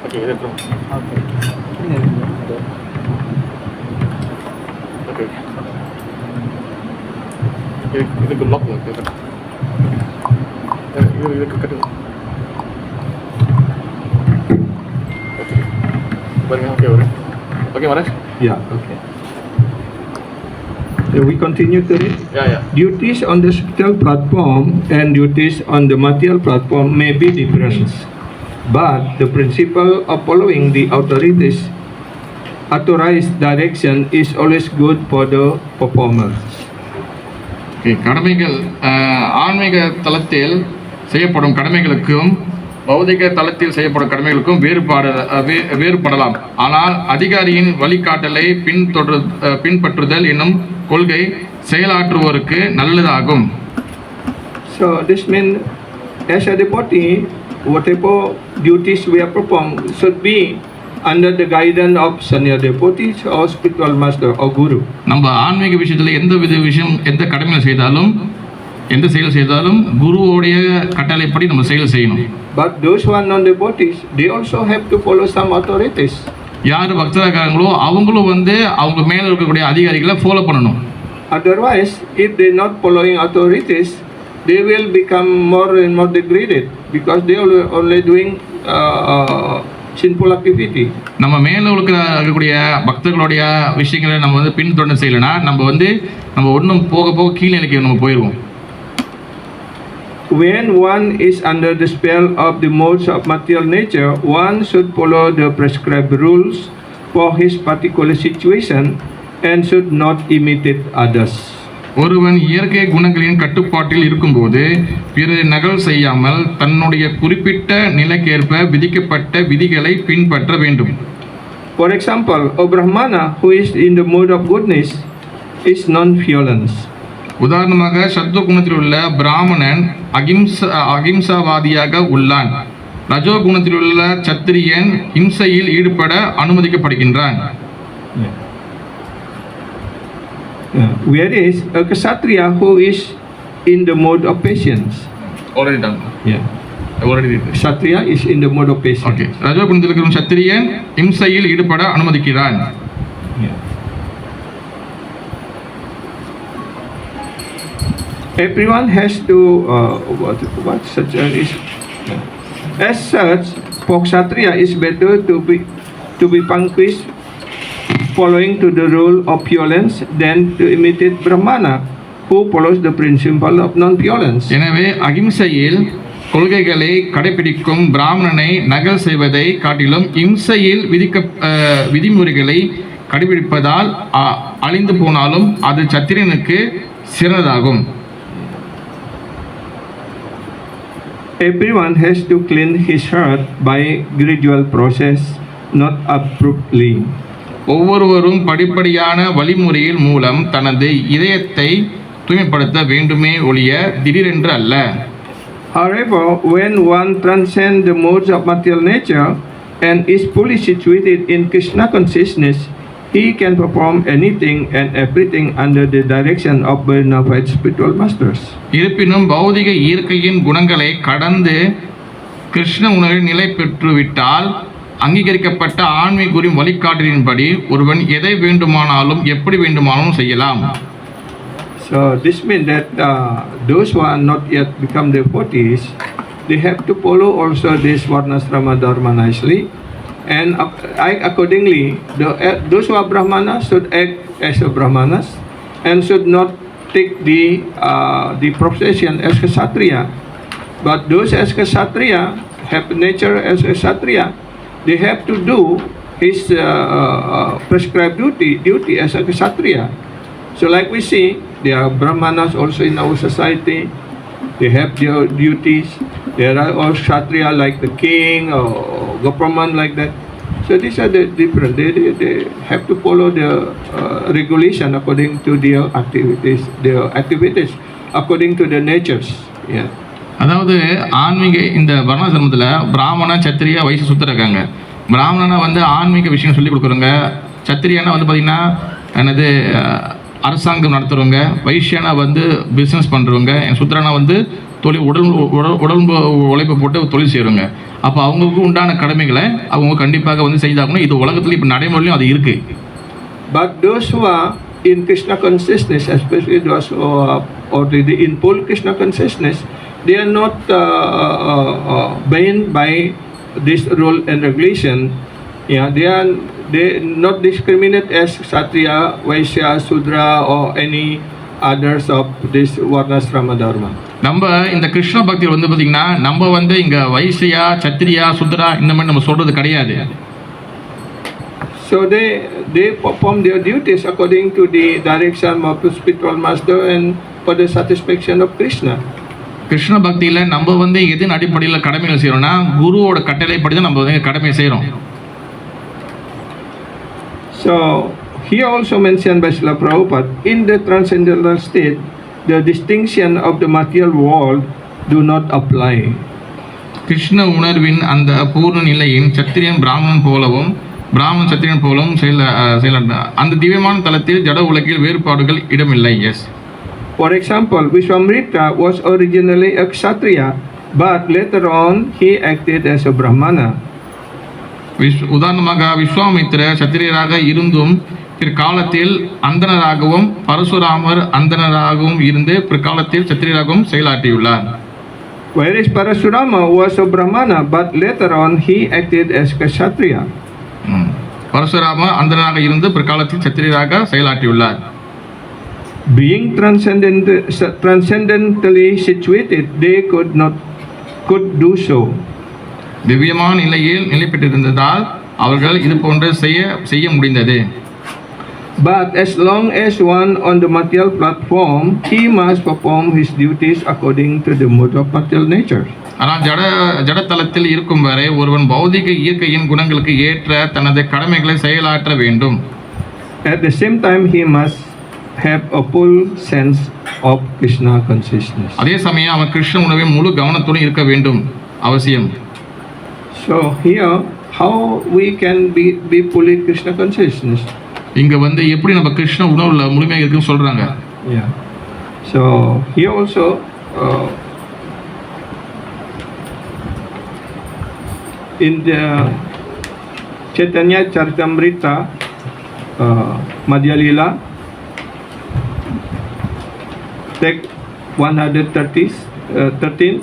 Okay, let's go. Okay. Itu lock lah. Ini cut. Okay, Maharaj? Yeah, okay. So we continue to read. Yeah. Duties on the spiritual platform and duties on the material platform may be different, but the principle of following the authorized direction is always good for the performer. Okay, கடமைகள் ஆன்மீக தளத்தில் செய்யப்படும் கடமைகளுக்கும் பௌதிக தளத்தில் செய்யப்படும் கடமைகளுக்கும் வேறுபடலாம். ஆனால் அதிகாரியின் வழிகாட்டலை பின்பற்றுதல் என்னும் கொள்கை செயலாற்றுவோருக்கு நல்லதாகும். So this means as a devotee, whatever duties we are perform should be under the guidance of senior devotees or spiritual master or guru. நம்ம ஆன்மீக விஷயத்தில் எந்த கடமைகள் செய்தாலும் எந்த செயல் செய்தாலும் குருவோடைய கட்டளைப்படி நம்ம செயல் செய்யணும். But those who are non-devotees, they also have to follow some authorities. யார் பக்தராகிறாங்களோ அவங்களும் வந்து அவங்க மேலே இருக்கக்கூடிய அதிகாரிகளை ஃபாலோ பண்ணணும். Otherwise, if they are not following authorities, they will become more and more degraded because they are only doing sinful activity. நம்ம மேலே இருக்கக்கூடிய பக்தர்களுடைய விஷயங்களை நம்ம வந்து பின்தொடர்ந்து செய்யலைன்னா நம்ம ஒன்றும் போக கீழே நிலைக்கு நம்ம போயிடுவோம். When one is under the spell of the modes of material nature, one should follow the prescribed rules for his particular situation and should not imitate others. ஒருவன் இயற்கை குணங்களின் கட்டுப்பாட்டில் இருக்கும்போது பிறரை நகல் செய்யாமல் தன்னுடைய குறிப்பிட்ட நிலைக்கேற்ப விதிக்கப்பட்ட விதிகளை பின்பற்ற வேண்டும். For example, a Brahmana who is in the mode of goodness is non-violence. உதாரணமாக சத்துவ குணத்தில் உள்ள பிராமணன் அகிம்சாவாதியாக உள்ளான். ரஜோ குணத்தில் உள்ள சத்திரியன் ஹிம்சையில் ஈடுபட அனுமதிக்கப்படுகின்றான். Whereas a Kshatriya who is in the mode of patience. Already done. Yeah. Already did. Kshatriya is in the mode of patience. Okay. ரஜோ குணத்தில் இருக்கிற சத்திரியன் ஹிம்சையில் ஈடுபட அனுமதிக்கிறான். Everyone has to what such is. As such, for Kshatriya is better to be vanquished following to the rule of violence than to imitate Brahmana who follows the principle of non-violence. எனவே அகிம்சையில் கொள்கைகளை கடைபிடிக்கும் பிராமணனை நகல் செய்வதை காட்டிலும் இம்சையில் விதிமுறைகளை கடைபிடிப்பதால் அழிந்து போனாலும் அது சத்திரியனுக்கு சிறந்ததாகும். Everyone has to clean his heart by gradual process, not abruptly. ஒவ்வொருவரும் படிப்படியான வழிமுறையில் மூலம் தனது இதயத்தை தூய்மைப்படுத்த வேண்டுமே ஒழிய திடீரென்று அல்ல. However, when one transcends the modes of material nature and is fully situated in Krishna consciousness, he can perform anything and everything under the direction of bona fide spiritual masters. இருப்பினும் பௌதிக இயற்கையின் குணங்களை கடந்து கிருஷ்ண உணர்வில் நிலை பெற்றுவிட்டால் அங்கீகரிக்கப்பட்ட ஆன்மீக குருவின் வழிகாட்டலின்படி ஒருவன் எதை வேண்டுமானாலும் எப்படி வேண்டுமானாலும் செய்யலாம். So this means that those who are not yet become devotees, they have to follow also this Varnasrama Dharma nicely, and accordingly, those who are Brahmanas should act as a Brahmanas and should not take the profession as Kshatriya. But those as Kshatriya have nature as a Kshatriya. They have to do his prescribed duty as a Kshatriya. So like we see, there are Brahmanas also in our society. They have their duties. There are all Kshatriya like the king or government like that. So these are the different. They have to follow the regulation according to their activities according to their natures. Yeah. அதாவது ஆன்மீக இந்த வர்ணாசிரமத்தில் பிராமண சத்திரியா வைசிய சூத்திரர் இருக்காங்க. பிராமணனை வந்து ஆன்மீக விஷயம் சொல்லிக் கொடுக்குறவங்க, சத்திரியானா வந்து பார்த்திங்கன்னா என்னது அரசாங்கம் நடத்துகிறவங்க, வைசியானா வந்து பிஸ்னஸ் பண்ணுறவங்க, சூத்திரனா வந்து உடல் உழைப்பு போட்டு தொழில் செய்கிறவங்க. அப்போ அவங்களுக்கு உண்டான கடமைகளை அவங்க கண்டிப்பாக வந்து செய்தாகணும். இது உலகத்தில் இப்போ நடைமுறையிலும் அது இருக்குது. But those who are in Krishna consciousness, especially those who are already in full Krishna consciousness, they are not bound by this rule and regulation. Yeah, they not discriminate as Kshatriya, Vaishya, Sudra or any others of this Varnasrama Dharma. நம்ம இந்த கிருஷ்ண பக்தியில் வந்து பார்த்திங்கன்னா நம்ம வந்து இங்கே வைசியா, சத்திரியா, சுத்ரா இந்த மாதிரி நம்ம சொல்கிறது கிடையாது. So they perform their duties according to the direction of the spiritual master and for the satisfaction of Krishna. Krishna பக்தியில் நம்ம வந்து எதன் அடிப்படையில் கடமைகள் செய்கிறோம்னா குருவோட கட்டளைப்படி தான் நம்ம வந்து கடமை செய்கிறோம். So here also mentioned by Srila Prabhupada, in the transcendental state, the distinction of the material world do not apply. Krishna உணர்வின் அந்த பூர்ண நிலையின் சத்திரியன் பிராமணன் போலவும் பிராமணன் சத்திரியன் போலவும் அந்த திவ்யமான தளத்தில் ஜட உலகில் வேறுபாடுகள் இடமில்லை. S. For example, Vishwamrita was originally a Kshatriya, but later on he acted as a Brahmana. உதாரணமாக விஸ்வாமித்திர சத்திரியராக இருந்தும் பிற்காலத்தில் அந்தனராகவும், பரசுராமர் அந்தனராகவும் இருந்து பிற்காலத்தில் சத்திரியராகவும் செயலாற்றியுள்ளார். Whereas Parasurama was a Brahmana, but later on he acted as Kshatriya. Parasuramar அந்தனராக இருந்து பிற்காலத்தில் சத்திரியராக செயலாற்றியுள்ளார். Being transcendentally situated, they could do so. திவ்யமான நிலையில் நிலை பெற்றிருந்ததால் அவர்கள் இது போன்று செய்ய முடிந்தது. But as long as one on the material platform, he must perform his duties according to the mode of material nature. ஆனால் ஜடத்தலத்தில் இருக்கும் வரை ஒருவன் பௌதிக இயற்கையின் குணங்களுக்கு ஏற்ற தனது கடமைகளை செயலாற்ற வேண்டும். At the same time, he must have a full sense of Krishna consciousness. அதே சமயம் அவன் கிருஷ்ண உணர்வின் முழு கவனத்துடன் இருக்க வேண்டும், அவசியம். So here, how we can be fully Krishna consciousness? இங்க வந்து எப்படி நம்ம கிருஷ்ண உணர்வுல முழுமையாக இருக்குன்னு சொல்றாங்க. Yeah. So here also in the Chaitanya Charitamrita Madhya Lila text 113,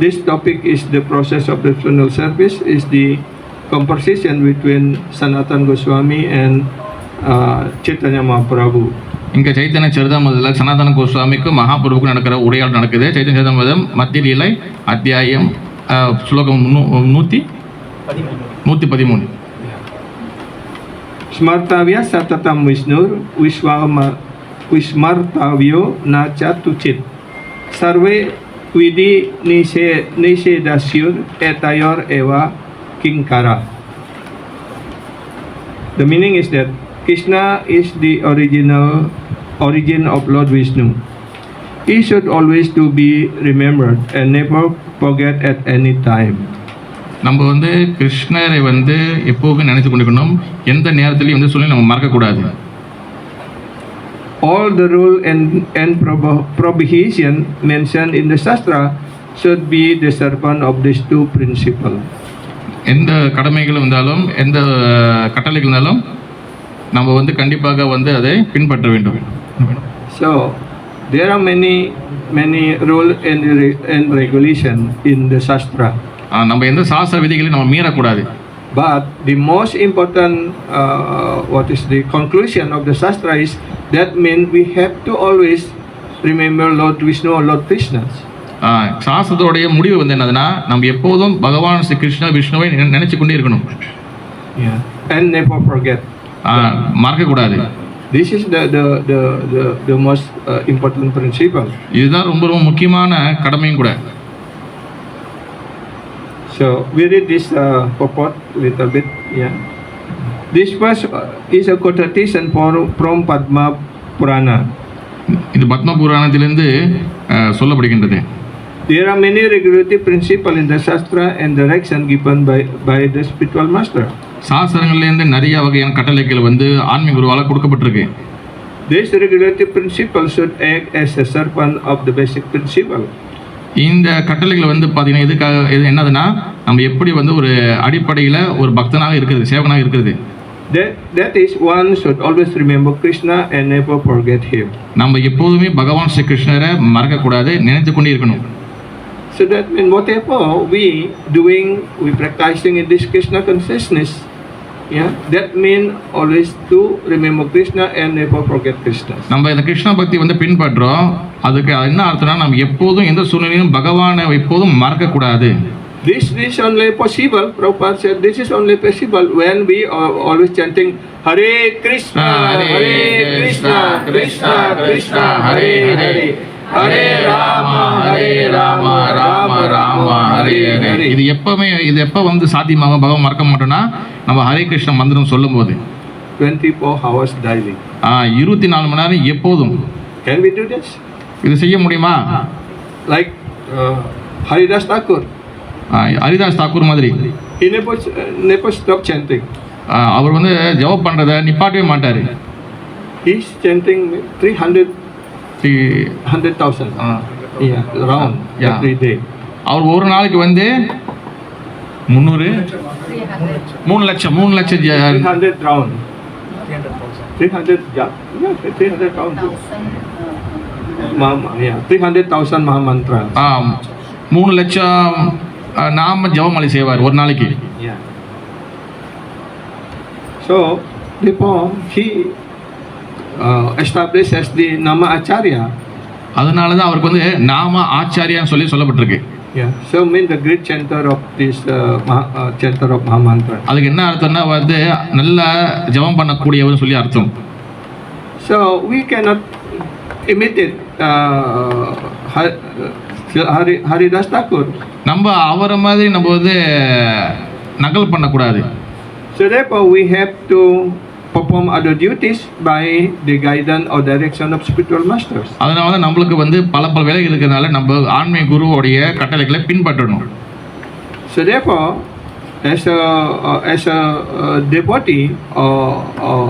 this topic is the process of devotional service, is the conversation between Sanatana Goswami and Chaitanya Mahaprabhu. இங்கே சைத்தன்ய சரிதாமிரத்தில் சனாதன கோஸ்வாமிக்கு மகாபிரபுக்கு நடக்கிற உரையாடல் நடக்குது. சைத்தன்ய சரிதாமிரதம் மத்திய லீலை அத்தியாயம் ஸ்லோகம் 113. Smartavya satatam Vishnur Vismartavyo nacha tuchit Sarve vidi nisedasyur etayor eva kinkara. The meaning is that Krishna is the origin of Lord Vishnu. He should always to be remembered and never forget at any time. நம்ம வந்து கிருஷ்ணரை வந்து எப்போவுமே நினைத்து கொண்டிருக்கணும், எந்த நேரத்திலையும் வந்து சொல்லி நம்ம மறக்கக்கூடாது. All the rule and prohibition mentioned in the Shastra should be the servant of these two principles. எந்த கடமைகள் இருந்தாலும் எந்த கட்டளைகள் இருந்தாலும் நம்ம வந்து கண்டிப்பாக வந்து அதை பின்பற்ற வேண்டும். So there are many rules and regulation in the Shastra. நம்ம எந்த சாஸ்திர விதிகளையும் நம்ம மீறக்கூடாது. But the most important, what is the conclusion of the Shastra is that means we have to always remember Lord Vishnu or Lord Krishna. சாஸ்திரத்தோடைய முடிவு வந்து என்னதுன்னா நம்ம எப்போதும் பகவான் ஸ்ரீ கிருஷ்ண விஷ்ணுவை நினைச்சு கொண்டே இருக்கணும். And never forget. மறக்கக்கூடாது. This is the most important principle. இதுதான் ரொம்ப ரொம்ப முக்கியமான கடமையும் கூட. So we read this purport little bit. This verse is a quotation from Padma Purana. இது பத்ம புராணத்திலிருந்து சொல்லப்படுகின்றது. There are many regulative principles in the Shastra and direction given by the spiritual master. சாஸ்திரங்கள்லேருந்து நிறைய வகையான கட்டளைகள் வந்து ஆன்மீக குருவால் கொடுக்கப்பட்டிருக்கு. This regulative principle should act as a servant of the basic principle. இந்த கட்டளைகள் வந்து பார்த்தீங்கன்னா இது என்னதுன்னா நம்ம எப்படி வந்து ஒரு அடிப்படையில் ஒரு பக்தனாக இருக்கிறது, சேவகனாக இருக்கிறது. That is, one should always remember Krishna and never forget him. நம்ம எப்போதுமே பகவான் ஸ்ரீ கிருஷ்ணரை மறக்கக்கூடாது, நினைத்து கொண்டே இருக்கணும். So that means whatever we practicing in this Krishna consciousness, that means always to remember Krishna and never forget Krishna. நம்ம இந்த கிருஷ்ண பக்தி வந்து பின்பற்றோம், அதுக்கு என்ன அர்த்தம்னா நம்ம எப்போதும் எந்த சூழ்நிலையிலும் பகவானை எப்போதும் மறக்கக்கூடாது. This is only possible, Prabhupada said, this is only possible when we are always chanting Hare Krishna, Hare Krishna, Krishna Krishna, Hare Hare, Hare Rama, Hare Rama, Rama Rama, Hare Hare. இது எப்போ வந்து சாத்தியமாக பகவான் மறக்க மாட்டோம்னா நம்ம ஹரே கிருஷ்ண மந்திரம் சொல்லும் போது 24 hours daily. 24 மணி நேரம் எப்போதும். Can we do this? இது செய்ய முடியுமா? Like Haridas Thakur. Haridas Thakur மாதிரி. He never stop chanting. அவர் வந்து ஜெபம் பண்றத நிப்பாட்டவே மாட்டாரு. He's chanting 100,000 round every day. அவர் ஒரு நாளைக்கு வந்து 300 3 லட்சம் 300 round. 300 round. 300,000 Mahamantra. 3 லட்சம் நாம ஜெபமாலை செய்வார் ஒரு நாளைக்கு. So therefore he established as the Nama Acharya. அதனால தான் அவருக்கு வந்து நாம ஆச்சாரியான்னு சொல்லப்பட்டிருக்கு. So mean the great chanter of this chanter of Mahamantra. அதுக்கு என்ன அர்த்தம்னா வந்து நல்ல ஜெபம் பண்ணக்கூடியவர் சொல்லி அர்த்தம். So we cannot imitate Haridas Thakur. நம்ம அவரை மாதிரி நம்ம வந்து நகல் பண்ணக்கூடாது. So therefore we have to perform other duties by the guidance or direction of spiritual masters. அதனால தான் நம்மளுக்கு வந்து பல வேலை இருக்கிறதுனால நம்ம ஆன்மீக குருவோடைய கட்டளைகளை பின்பற்றணும். So therefore as a devotee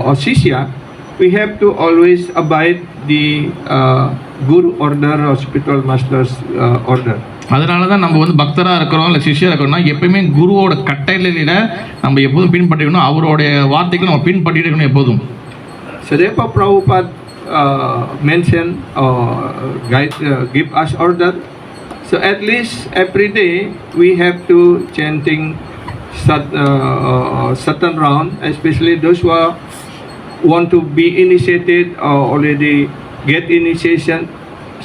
or shishya, we have to always abide the guru order or spiritual master's order. அதனால தான் நம்ம வந்து பக்தராக இருக்கிறோம் இல்லை சிஷ்யராக இருக்கிறோம்னா எப்பயுமே குருவோட கட்டளையில நம்ம எப்போதும் பின்பற்றிக்கணும், அவருடைய வார்த்தைகளை நம்ம பின்பற்றிட்டு இருக்கணும் எப்போதும். So therefore Prabhupada mention give us order. So at least every day we have to chanting certain round, especially those who want to be initiated or already get initiation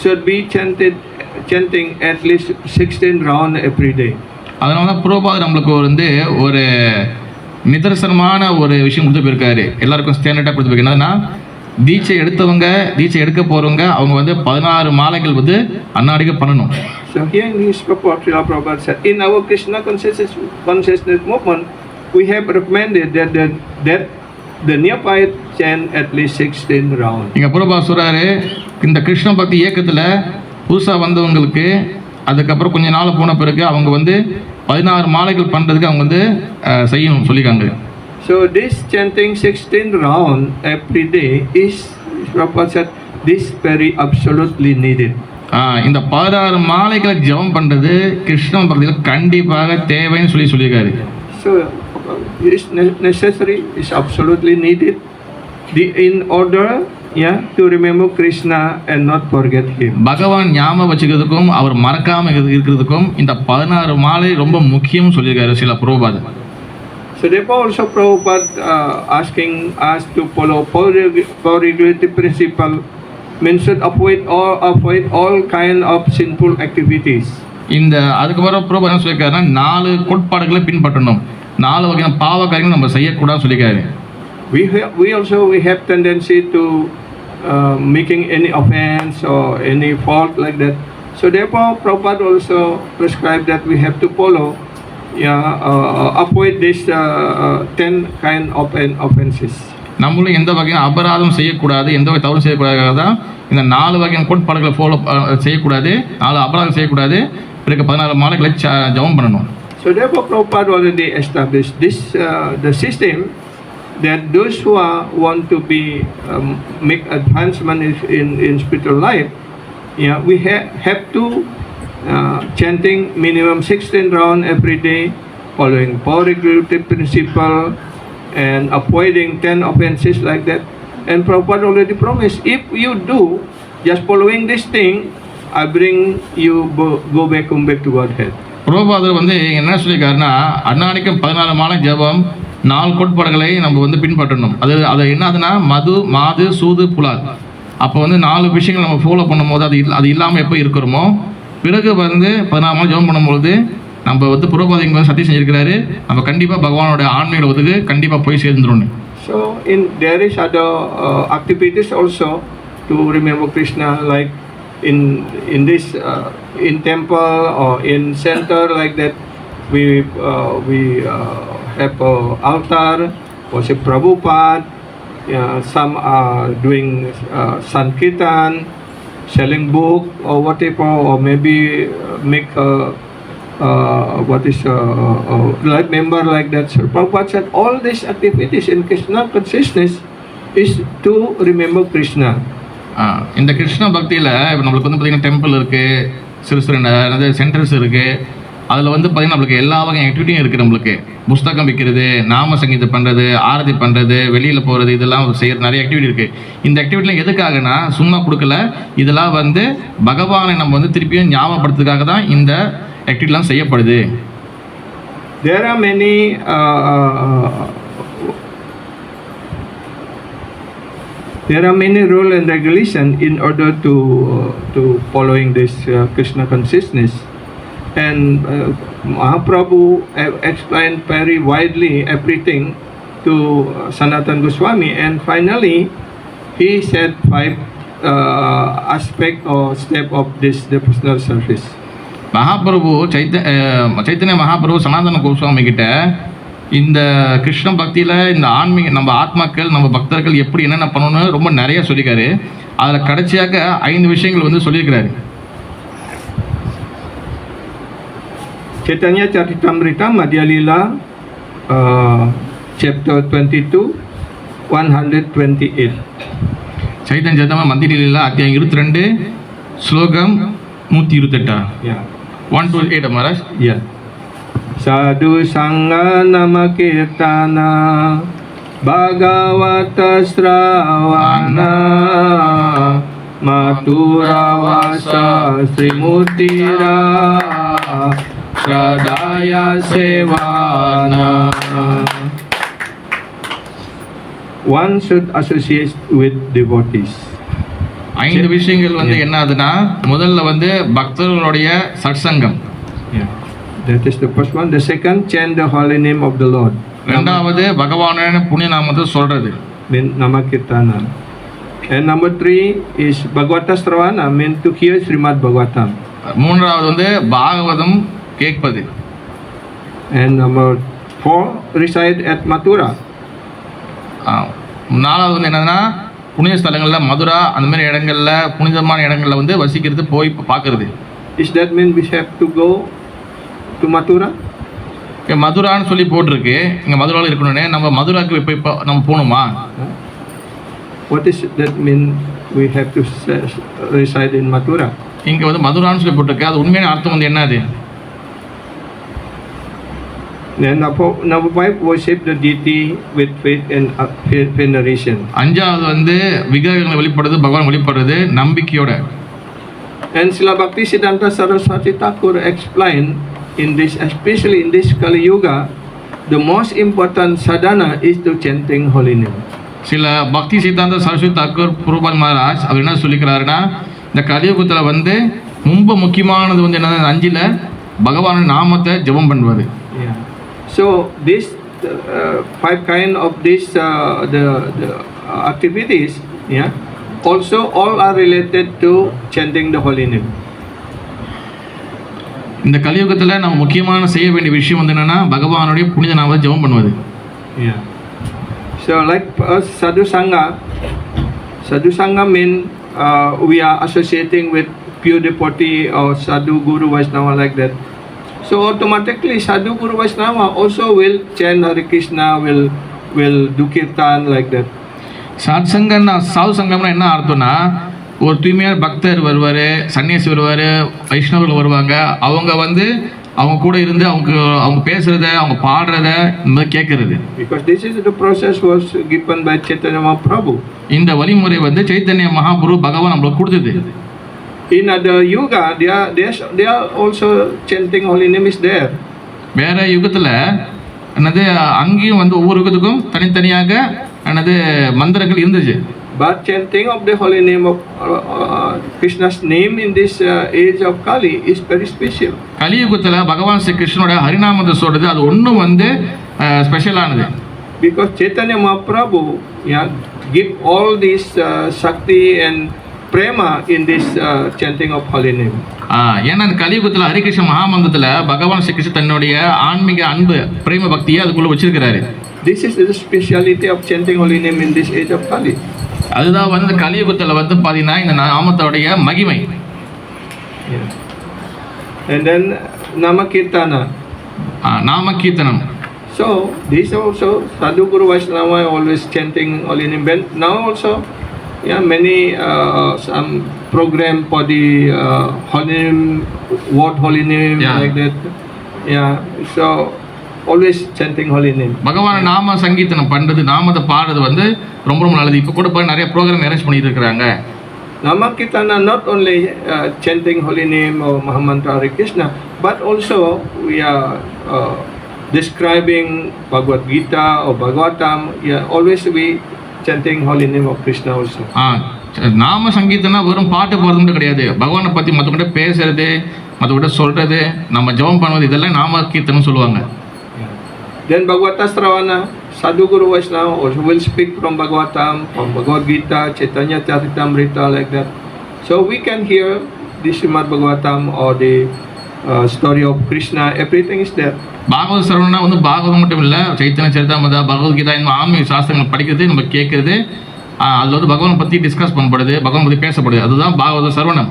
should be chanting at least 16 round every day. அதனால தான் புரோபாத் நம்மளுக்கு வந்து ஒரு நிதர்சனமான ஒரு விஷயம் கொடுத்து போயிருக்காரு, எல்லாருக்கும் ஸ்டாண்டர்டாக கொடுத்து போயிருக்காரு. என்னன்னா தீட்சை எடுக்க போகிறவங்க அவங்க வந்து 16 மாலைகள் வந்து அன்னாடிக்கு பண்ணணும். So here in his purport, Srila Prabhupada said, in our Krishna consciousness movement, we have recommended that the neophyte chant at least 16 rounds. இங்கே புரோபாத் சொல்கிறாரு, இந்த கிருஷ்ண பக்தி இயக்கத்தில் புதுசாக வந்தவங்களுக்கு அதுக்கப்புறம் கொஞ்ச நாள் போன பிறகு அவங்க வந்து 16 மாலைகள் பண்ணுறதுக்கு அவங்க வந்து செய்யணும் சொல்லியிருக்காங்க. So this chanting 16 round every day is, Prabhupada said, this very absolutely needed. இந்த 16 மாலைகளை ஜெபம் பண்ணுறது கிருஷ்ண பக்தியில் கண்டிப்பாக தேவைன்னு சொல்லியிருக்காரு. so it's necessary, it's absolutely needed. In order, to remember Krishna and not forget him. பகவான் ஞாபகம் வச்சுக்கிறதுக்கும் அவர் மறக்காம இருக்கிறதுக்கும் இந்த 16 மாலை ரொம்ப முக்கியம் சொல்லியிருக்காரு சில பிரபுபாதர். So therefore also Prabhupada asking us to follow four regulative principle means to avoid all kind of sinful activities. இந்த அதுக்கப்புறம் பிரபு என்ன சொல்லியிருக்காருன்னா 4 கோட்பாடுகளை பின்பற்றணும், 4 வகையான பாவ காரியங்கள் நம்ம செய்யக்கூடாதுன்னு சொல்லியிருக்காரு. We also have tendency to making any offense or any fault like that. So therefore Prabhupada also prescribed that we have to follow, avoid this 10 kind of offenses. நம்மளும் எந்த வகையான அபராதம் செய்யக்கூடாது, எந்த வகை தவறு செய்யக்கூடாது தான் இந்த 4 வகையான கோட்பாடுகளை ஃபாலோ செய்யக்கூடாது, 4 அபராதம் செய்யக்கூடாது, பிறகு 16 மாலைகளை ஜபம் பண்ணணும். So therefore Prabhupada already established this the system that those who want to be make advancement in spiritual life, we have to chanting minimum 16 round every day, following 4 regulative principle and avoiding 10 offenses like that. And Prabhupada already promised, if you do just following this thing, I bring you go back to Godhead. பிரபுபாதர் வந்து என்ன சொல்லியிருக்காருன்னா, அன்னாடிக்கும் 16 மாலை ஜபம் 4 கோட்பாடுகளை நம்ம வந்து பின்பற்றணும். அது என்னதுன்னா மது, மாது, சூது, புலால். அப்போ வந்து 4 விஷயங்கள் நம்ம ஃபாலோ பண்ணும்போது அது இல்லாமல் எப்போ இருக்கிறோமோ, பிறகு வந்து 16 மாலை ஜபம் பண்ணும்பொழுது நம்ம வந்து பிரபுபாதர் வந்து சத்தியம் செஞ்சிருக்கிறாரு, நம்ம கண்டிப்பாக பகவானோட ஆன்மீக உதவி கண்டிப்பாக போய் சேர்ந்துடும். So there is other activities also to remember Krishna, like in this in temple or in center like that. We have altar, worship Prabhupada. Some are doing sankirtan, selling book or whatever, or maybe make like member like that. So Prabhupada said all these activities in Krishna consciousness is to remember Krishna. இந்த கிருஷ்ண பக்தியில் இப்போ நம்மளுக்கு வந்து பார்த்திங்கன்னா temple இருக்குது, சிறு சிறு centres இருக்குது. அதில் வந்து பார்த்திங்கன்னா நம்மளுக்கு எல்லா வகையான ஆக்டிவிட்டியும் இருக்குது. நம்மளுக்கு புஸ்தகம் விற்கிறது, நாம சங்கீதம் பண்ணுறது, ஆரத்தி பண்ணுறது, வெளியில் போகிறது, இதெல்லாம் செய்கிற நிறைய ஆக்டிவிட்டி இருக்குது. இந்த ஆக்டிவிட்டிலாம் எதுக்காகனா சும்மா கொடுக்கல, இதெல்லாம் வந்து பகவானை நம்ம வந்து திருப்பியும் ஞாபகப்படுத்துறதுக்காக தான் இந்த ஆக்டிவிட்டிலாம் செய்யப்படுது. There are many rule and regulation in order to following this Krishna consciousness, and Mahaprabhu explained very widely everything to Sanatana Goswami, and finally he said 5 aspect or step of this devotional service. Mahaprabhu Chaitanya Mahaprabhu சனாதன கோஸ்வாமி கிட்ட இந்த கிருஷ்ண பக்தியில் இந்த ஆன்மீக நம்ம ஆத்மாக்கள் நம்ம பக்தர்கள் எப்படி என்னென்ன பண்ணணும்னு ரொம்ப நிறைய சொல்லியிருக்காரு. அதில் கடைசியாக 5 விஷயங்கள் வந்து சொல்லியிருக்கிறாரு. Chaitanya Charitamrita Madhya Lila chapter 22 128. Chaitanya சரிதம மத்திய லீலா அத்தியாயம் 22 ஸ்லோகம் 128. Yeah. 128 Maharaj. Yeah. Sadhu Sangha Nama Kirtana Bhagavata Sravana Mathura Vasa Srimurtira Shradaya Sevana. One should associate with devotees. 5 விஷயங்கள் வந்து என்ன ஆகுதுன்னா, முதல்ல வந்து பக்தர்களுடைய சத்சங்கம். That is the first one. The second, chant the holy name of the Lord. ரெண்டாவது பகவானோட புண்ணிய நாமத்தை சொல்றது, Nama Kirtana. And number 3 is Bhagavata Sravana, meant to hear Srimad Bhagavatam. மூன்றாவது வந்து பாகவதம் கேட்பது. And number 4, reside at Mathura. நாலாவது வந்து என்னன்னா, புனித ஸ்தலங்களில் மதுரா அந்த மாதிரி இடங்கள்ல புனிதமான இடங்கள்ல வந்து வசிக்கிறது, போய் பார்க்கறது. Is that mean we have to go to Mathura? மதுரான்னு சொல்லி போட்டிருக்கு, இங்கே மதுராவில் இருக்கணும்னு. நம்ம மதுராவுக்கு இப்போ நம்ம போகணுமா? What is that mean we have to reside in Mathura? இங்கே வந்து மதுரான்னு சொல்லி போட்டிருக்கு, அது உண்மையான அர்த்தம் வந்து என்னது? Then number 5, worship the deity with faith and veneration. அஞ்சாவது வந்து விக்கிரகங்களை வழிபடுறது, பகவான் வழிபடுறது நம்பிக்கையோட. And Srila Bhaktisiddhanta Saraswati Thakur explained in this, especially in this Kali Yuga, the most important sadhana is to chanting holy name. சில பக்தி சித்தாந்த சரஸ்வதி தாக்கூர் பிரபுபாத் மகாராஜ் அவர் என்ன சொல்லிக்கிறாருன்னா, இந்த கலியுகத்தில் வந்து ரொம்ப முக்கியமானது வந்து என்ன, அஞ்சில் பகவான் நாமத்தை ஜெபம் பண்ணுவது. Yeah. So this 5 kind of this the activities, yeah, also all are related to chanting the holy name. இந்த கலியுகத்தில் நம்ம முக்கியமான செய்ய வேண்டிய விஷயம் வந்து என்னன்னா, பகவானுடைய புனித நாமத்தை ஜெபம் பண்ணுவது. Yeah. So like sadhu sangha mean we are associating with pure devotee or sadhu guru vaishnava like that. So automatically sadhu guru vaishnava also will chant Hare Krishna, will do kirtan like that. சாது சங்கம்னா என்ன அர்த்தம்னா, ஒரு தூய்மையான பக்தர் வருவார், சன்னியாசி வருவார், வைஷ்ணவர்கள் வருவாங்க. அவங்க வந்து அவங்க கூட இருந்து அவங்க பேசுறத, அவங்க பாடுறத இந்த மாதிரி கேட்கறது. Because this is the process was given by Chaitanya Mahaprabhu. இந்த வழிமுறை வந்து சைத்தன்ய மகாபிரபு பகவான் நம்மளுக்கு கொடுத்தது. In other yuga, they are also chanting holy name is there. வேற யுகத்தில் என்னது, அங்கேயும் வந்து ஒவ்வொரு யுகத்துக்கும் தனித்தனியாக என்னது மந்திரங்கள் இருந்துச்சு. But chanting of the holy name of Krishna's name in this age of Kali is very special. கலியுகத்தில் பகவான் ஸ்ரீ கிருஷ்ணனோட ஹரிநாமத்தை சொல்றது அது ஒன்றும் வந்து ஸ்பெஷலானது. Because Chaitanya Mahaprabhu, yeah, give all this Shakti and Prema in this chanting of holy name. ஏன்னா அந்த கலியுகத்தில் ஹரிகிருஷ்ண மகாமந்திரத்தில் பகவான் ஸ்ரீ கிருஷ்ணன் தன்னுடைய ஆன்மீக அன்பு பிரேம பக்தியை அதுக்குள்ளே வச்சிருக்கிறாரு. This is the speciality of chanting holy name in this age of Kali. அதுதான் வந்து கலியுகத்தில் வந்து பார்த்தீங்கன்னா இந்த நாமத்தோடைய மகிமை. And then Nama Kirtana. நாம கீர்த்தனம். So this also Sadhu Guru Vaishnava always chanting holy name. Now also, yeah, many some program for the holy name, word holy name, Yeah. like that. Yeah, so always chanting holy name. பகவான் நாம சங்கீர்த்தனம் பண்ணுறது, நாமத்தை பாடுறது வந்து ரொம்ப ரொம்ப நல்லது. இப்போ கூட போய் நிறைய ப்ரோக்ராம் அரேஞ்ச் பண்ணிட்டு இருக்கிறாங்க. Nama Kirtana not only chanting holy name or Mahamantra Hare Krishna, but also we are describing Bhagavad Gita or Bhagavatam. Yeah, always we chanting holy name of Krishna also. நாம சங்கீர்த்தனா வெறும் பாட்டு பாடுறது மட்டும் கிடையாது. பகவானை பற்றி மற்றவங்கிட்ட பேசுறது, மற்றவங்கிட்ட சொல்றது, நம்ம ஜெபம் பண்ணுவது, இதெல்லாம் நாம கீர்த்தனம் சொல்லுவாங்க. Then Bhagavata Sravana, Sadhu Guru Vaishnava also will speak from Bhagavatam, from Bhagavad Gita, Chaitanya Charitamrita, like that. So we can hear the Srimad Bhagavatam or the story of Krishna, everything is there. பாகவத சரவணா வந்து பாகவதம் மட்டும் இல்லை, சைத்தன்ய சரிதாமதா, பகவத்கீதா, இந்த ஆன்மீக சாஸ்திரங்கள் படிக்கிறது, நம்ம கேட்கறது, அதில் வந்து பகவானை பற்றி டிஸ்கஸ் பண்ணப்படுது, பகவான் பற்றி பேசப்படுது, அதுதான் பாகவத சரவணம்.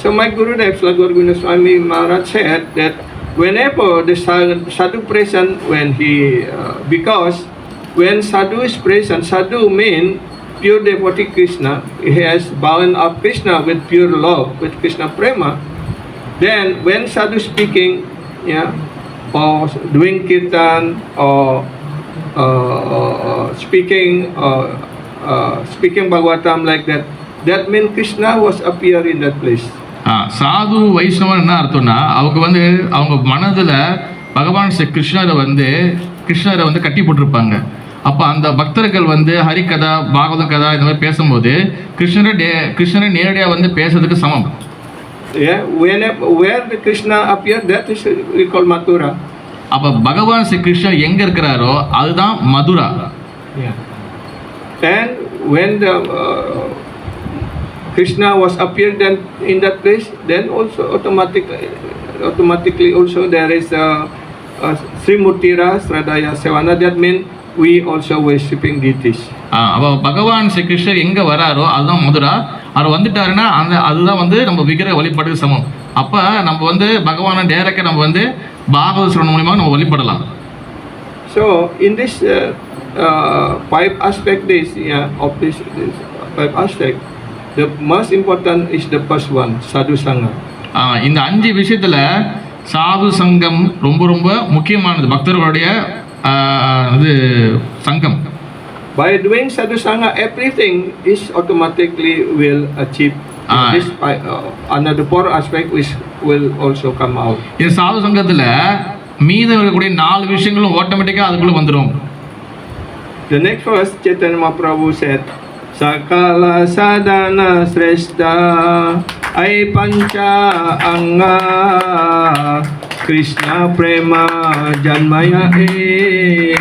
So my Gurudev, Srila Gaura Govinda Swami Maharaj said that whenever the sadhu present, when he because when sadhu is present, sadhu mean pure devotee Krishna, he has bound up Krishna with pure love, with Krishna prema. Then when sadhu speaking, yeah, or doing kirtan or speaking Bhagavatam like that, that means Krishna was appear in that place. சாது வைஷ்ணவன் என்ன அர்த்தம்னா, அவங்க வந்து அவங்க மனதில் பகவான் ஸ்ரீ கிருஷ்ணரை வந்து கட்டி போட்டிருப்பாங்க. அப்போ அந்த பக்தர்கள் வந்து ஹரிகதா, பாகவத கதா இந்த மாதிரி பேசும்போது கிருஷ்ணரை நேரடியாக வந்து பேசுறதுக்கு சமம். Yeah, where the Krishna appeared, that is we call Mathura. அப்போ பகவான் ஸ்ரீ கிருஷ்ணர் எங்கே இருக்கிறாரோ அதுதான் Mathura. Yeah. And when the Krishna was appeared then in that place, then also automatically also there is Srimurtira Sradaya Sevana. That means we also worshipping deities. அப்போ பகவான் ஸ்ரீ கிருஷ்ணர் எங்கே வராரோ அதுதான் மதுரா. அவர் வந்துட்டாருன்னா அதுதான் வந்து நம்ம விக்கிரக வழிபாட்டுக்கு சமம். அப்போ நம்ம வந்து பகவானை டேரக்டாக நம்ம வந்து பாகவத சிரவணம் மூலியமாக நம்ம வழிபடலாம். So in this 5 aspect of this 5 aspect, the most important is the first one, sadhu sangha. இந்த 5 விஷயத்தில் சாது சங்கம் ரொம்ப ரொம்ப முக்கியமானது, பக்தர்களுடைய இது சங்கம். By doing sadhu sangha, everything is automatically will achieve. This another four aspect which will also come out. இந்த சாது சங்கத்தில் மீதம் இருக்கக்கூடிய 4 விஷயங்களும் ஆட்டோமேட்டிக்காக அதுக்குள்ளே வந்துடும். The next verse, Chaitanya Mahaprabhu said, Sakala sadhana sreshta ai pancha anga Krishna prema janmaya e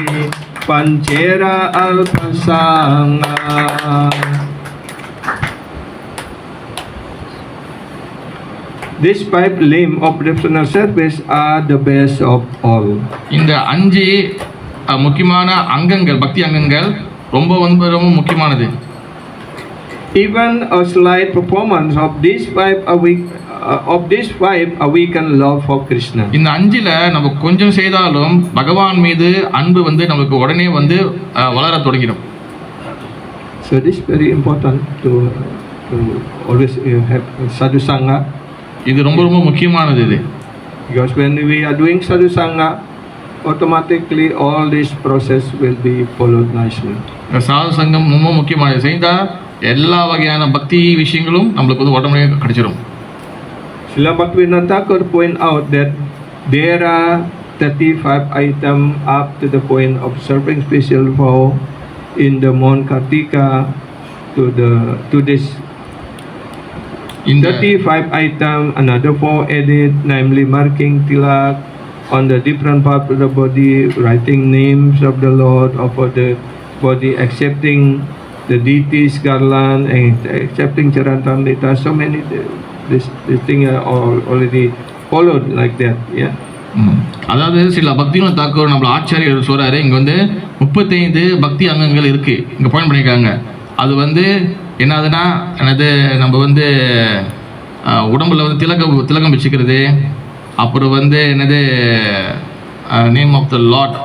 panchera alpasanga. These 5 limbs of devotional service are the best of all. இந்த 5 முக்கியமான அங்கங்கள், பக்தி அங்கங்கள் ரொம்ப ரொம்ப முக்கியமானது. Even a slight performance of these 5 awaken love for Krishna. இந்த 5ல நம்ம கொஞ்சம் செய்தாலும் பகவான் மீது அன்பு வந்து நமக்கு உடனே வந்து வளர தொடங்கிடும். So this is very important to always have sadhu sangha. இது ரொம்ப ரொம்ப முக்கியமானது இது. Because when we are doing sadhu sangha, automatically all this process will be followed nicely. சாது சங்கம் ரொம்ப முக்கியமானது. செய்தால் எல்லா வகையான பக்தி விஷயங்களும் நம்மளுக்கு வந்து உடனடியாக கிடைச்சிடும். Srila Bhaktivinoda Thakur point out that there are 35 items up to the point of serving special vow in the month Kartika to this. In 35 items, another 4 added, namely marking tilak on the different parts of the body, writing names of the Lord of the body, accepting the deities garland, and accepting Charantamrita. So many this thing are all already followed like that. Yeah. அதாவது சில பக்திவினோத தாக்கூர் நம்மள ஆச்சாரியர் சொல்கிறாரு, இங்கே வந்து 35 பக்தி அங்கங்கள் இருக்குது, இங்கே பாயிண்ட் பண்ணியிருக்காங்க. அது வந்து என்னதுன்னா, நம்ம வந்து உடம்புல வந்து திலகம் வச்சுக்கிறது, அப்புறம் வந்து என்னது நேம் ஆஃப் த லார்ட்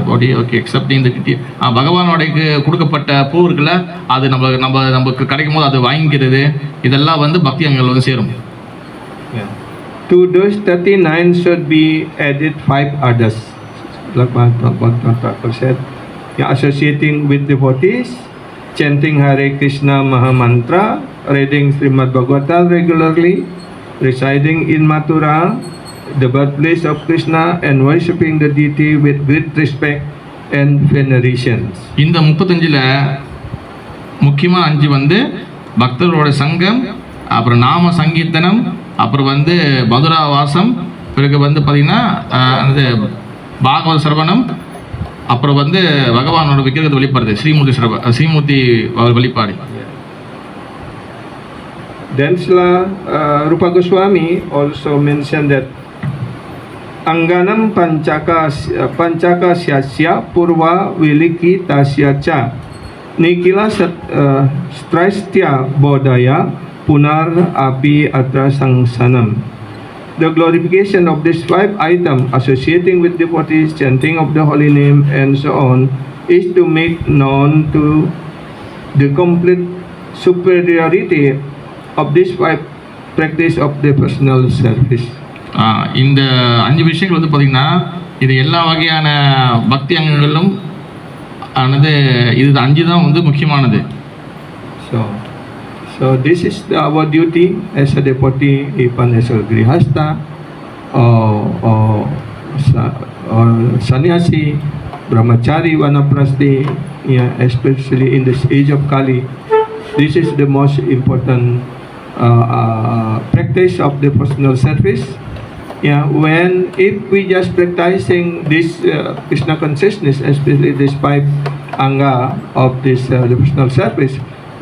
பாடி, ஓகே, எக்ஸப்டிங் தி பகவானோடைக்கு கொடுக்கப்பட்ட பூ இருக்குல்ல, அது நமக்கு கிடைக்கும் போது அது வாங்கிக்கிறது, இதெல்லாம் வந்து பக்தி அங்கங்கள் வந்து சேரும். To those 39 should be added 5 others. Like Bhaktivinoda said, associating with devotees, chanting Hare Krishna Maha Mantra, reading Srimad Bhagavatam regularly, residing in Mathura, the birthplace of Krishna, and worshipping the deity with great respect and veneration. இந்த 35ல முக்கியமாக 5 வந்து பக்தர்களோட சங்கம், அப்புறம் நாம சங்கீர்த்தனம், அப்புறம் வந்து மதுரா வாசம், பிறகு வந்து பார்த்திங்கன்னா அது பாகவத சரவணம், அப்புறம் வந்து பகவானோட விக்கிரகத்தை வெளிப்பாடு, ஸ்ரீமூர்த்தி வெளிப்பாடு. Then Srila Rupa Goswami also mentioned that Anganam Pancaka Syasya Purva Viliki Tasya Cha Nikila Strastya Bodhaya Punar Api Atra Sangsanam. The glorification of these 5 items, associating with devotees, chanting of the holy name, and so on, is to make known to the complete superiority of this 5 practice of the personal service. இந்த 5 விஷயங்கள் வந்து பார்த்திங்கன்னா இது எல்லா வகையான பக்தி அங்கங்களும் ஆனது, இது 5 தான் வந்து முக்கியமானது. So this is our duty as a devotee, even as a grihastha or sannyasi, brahmachari, vanaprastha, especially in this age of Kali. This is the most important practice of the personal service. When if we just practicing this Krishna consciousness, especially this 5 anga of this devotional service,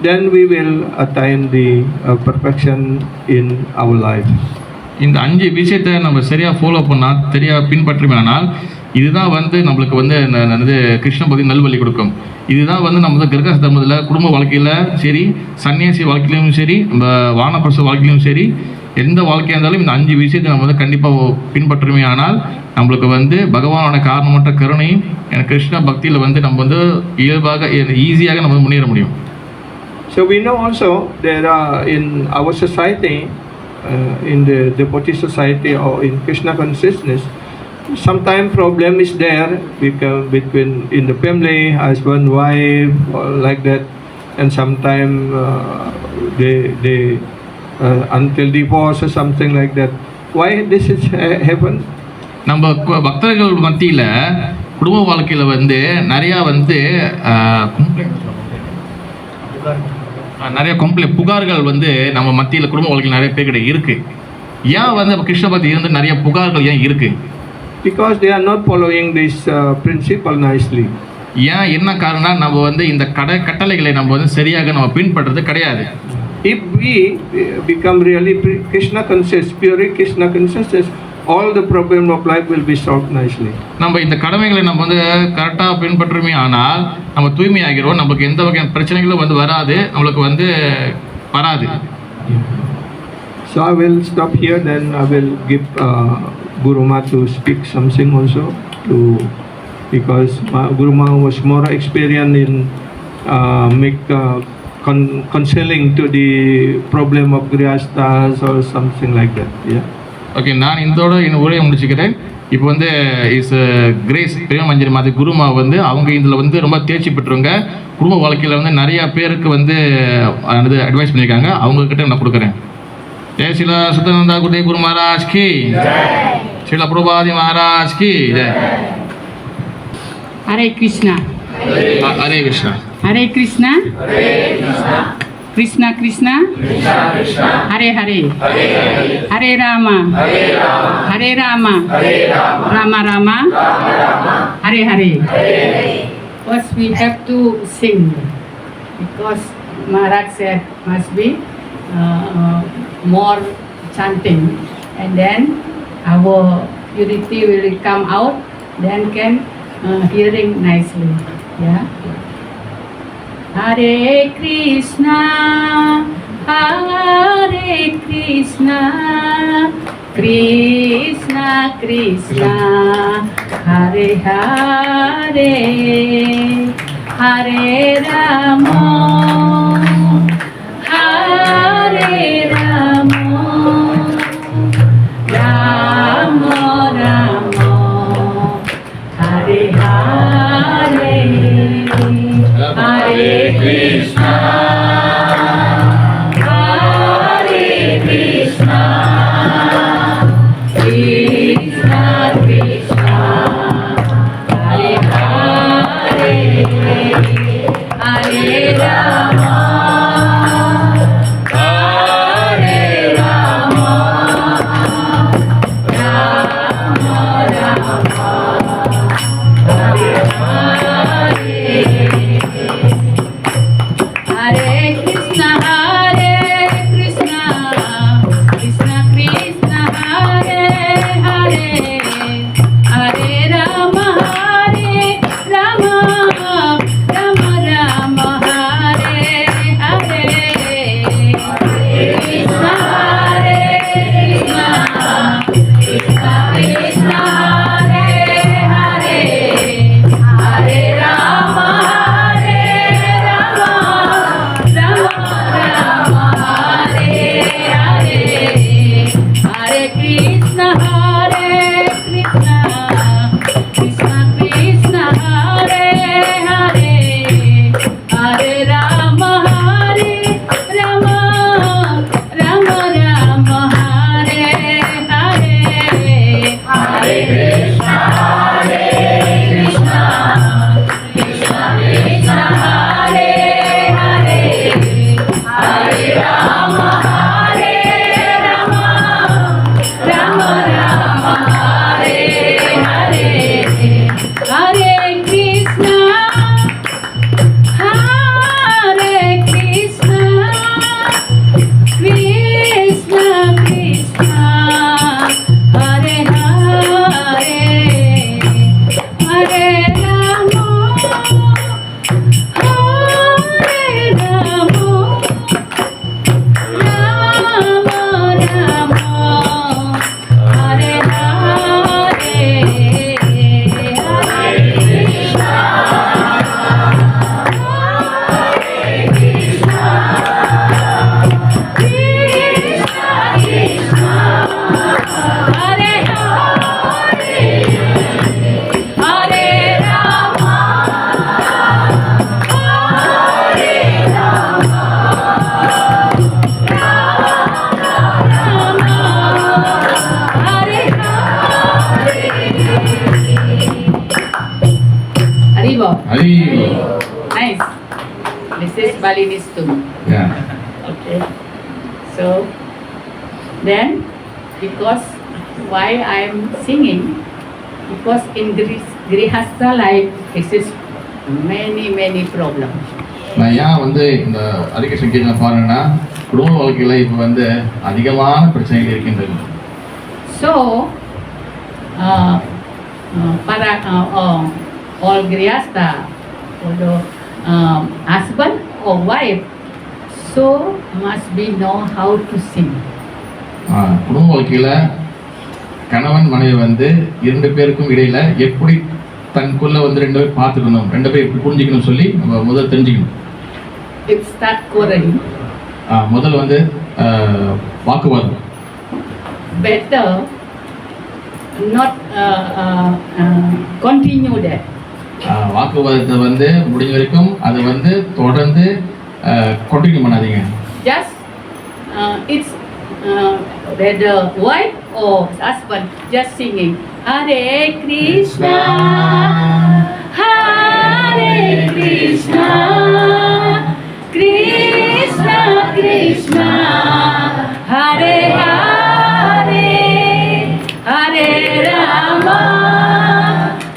then we will attain the perfection in our life. இந்த 5 விஷயத்தை நம்ம சரியாக follow பண்ணால், சரியாக பின்பற்றுமானால், இதுதான் வந்து நம்மளுக்கு வந்து கிருஷ்ண பக்தி நல்வழி கொடுக்கும். இதுதான் வந்து நம்ம கிரகஸ்த தர்மத்தில், குடும்ப வாழ்க்கையில் சரி, சன்னியாசி வாழ்க்கையிலும் சரி, நம்ம வானப்பிரச வாழ்க்கையிலும் சரி, எந்த வாழ்க்கையாக இருந்தாலும் இந்த 5 விஷயத்தை நம்ம வந்து கண்டிப்பாக பின்பற்றுமே. ஆனால் நம்மளுக்கு வந்து பகவானோட காரணமற்ற கருணையும் கிருஷ்ண பக்தியில் வந்து நம்ம வந்து இயல்பாக ஈஸியாக நம்ம முன்னேற முடியும். So we know also there are in our society in the devotee society or in Krishna consciousness, sometimes problem is there because between in the family, husband, wife, or like that, and sometimes they until divorce or something like that. Why this is happen? நம்ம பக்தர்கள் மத்தியில் குடும்ப வாழ்க்கையில் வந்து நிறையா வந்து நிறைய புகார்கள் வந்து நம்ம மத்தியில் குடும்ப வாழ்க்கையில் நிறைய பேர்கிட்ட இருக்குது. ஏன் வந்து கிருஷ்ண பக்தி வந்து நிறைய புகார்கள் ஏன் இருக்குது? Because they are not following this principle nicely. ஏன் என்ன காரணம்? நம்ம வந்து இந்த கட்டளைகளை நம்ம வந்து சரியாக நம்ம பின்பற்றுறது கிடையாது. If we become really Krishna conscious, purely Krishna conscious, all the problem of life will be solved nicely. நம்ம இந்த கடமைகளை நம்ம வந்து கரெக்டாக பின்பற்றுமே ஆனால் நம்ம தூய்மையாகிறோம். நமக்கு எந்த வகையான பிரச்சனைகளும் வந்து வராது, நம்மளுக்கு வந்து வராது. So I will stop here, then I will give Guru Ma to speak something also, because Guru Ma was more experienced in make counseling to the problem of grihasthas or something like that. Yeah. Okay, நான் இதோட என் உரையை முடிச்சுக்கிறேன். இப்போ வந்து is grace Prema மஞ்சரி மாதிரி குருமா வந்து அவங்க இதில் வந்து ரொம்ப தேர்ச்சி பெற்றவங்க. குடும்ப வாழ்க்கையில் வந்து நிறையா பேருக்கு வந்து அட்வைஸ் பண்ணியிருக்காங்க. அவங்கக்கிட்ட நான் கொடுக்குறேன். ஜெய் ஸ்ரீலா சுத்தனந்தா குருதேவ் குரு மகாராஜ் கி, ஸ்ரீலா பிரபாதி மகாராஜ் கி Jai. Hare Krishna. Hare Krishna. Hare Krishna. Krishna Krishna Hare Hare, Hare Rama Hare Rama, Rama Rama Hare Hare. First we have to sing because Maharaj said must be more chanting, and then our purity will come out, then can hearing nicely. Yeah. Hare Krishna, Hare Krishna, Krishna Krishna, Hare Hare, Hare Rama, Hare Rama, Rama Rama, Hare Hare. Hare Krishna, Hare Krishna, Krishna Krishna, Hare Hare, Hare Rama, Hare Rama, Rama Rama, Hare Hare. Hare Krishna, Hare Krishna, Krishna Krishna, Hare Hare, Hare Rama, Hare Rama, Rama Rama, Hare Hare. Hare Krishna, Hare Krishna, Krishna Krishna, Hare Hare, Hare Rama. Nice. This is Balinese too. Yeah. Okay. So then, because why I am singing? Because in Grihastha life, this is many problems. நான் ஏன் வந்து இந்த அறிக்கை சங்கீதனை பாருங்கன்னா குடும்ப வாழ்க்கையில் இப்போ வந்து அதிகமான பிரச்சனைகள் இருக்கின்றது. So, para all Grihastha, although husband or wife, so must be know how to sing. குடும்ப வாழ்க்கையில் கணவன் மனைவி வந்து இரண்டு பேருக்கும் இடையில எப்படி தனக்குள்ள வந்து ரெண்டு பேர் பார்த்துக்கணும், ரெண்டு பேர் எப்படி புரிஞ்சுக்கணும் சொல்லி நம்ம முதல்ல தெரிஞ்சுக்கணும். If start quarreling, முதல்ல வந்து வாக்குவாதம். better not continue that. வாக்குவாதத்தை வந்து முடிஞ்ச வரைக்கும் அதை வந்து தொடர்ந்து கண்டினியூ பண்ணாதீங்க. Just it's whether wife or husband just singing Hare Krishna, Hare Krishna, Krishna Krishna, Hare Hare, Hare Rama,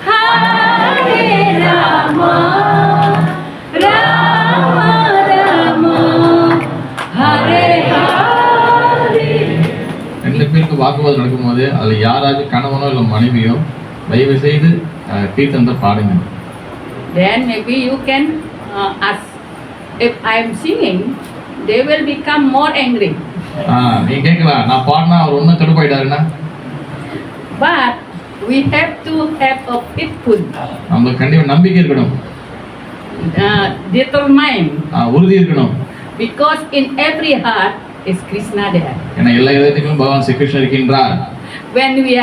Hare Rama, Rama Rama, Hare Hare. ரெண்டு பேருக்கு வாக்குவாதம் நடக்கும்போது அதில் யாராச்சும் கணவனோ இல்லை மனைவியோ தயவு செய்து கீர்த்தனத்தை பாடுங்க. Then maybe you can ask, if I am singing, they will become more angry. நீ கேட்கலாம், நான் பாடினா அவர் ஒன்றும் கடுப்பாயிட்டாருன்னா. But we have to have a faithful, நம்மளுக்கு கண்டிப்பாக நம்பிக்கை இருக்கணும், determined, உறுதி இருக்கணும். because in every heart is Krishna there. ஏன்னா எல்லா இதயத்துக்கும் பகவான் ஸ்ரீ கிருஷ்ணர் இருக்கின்றார். When we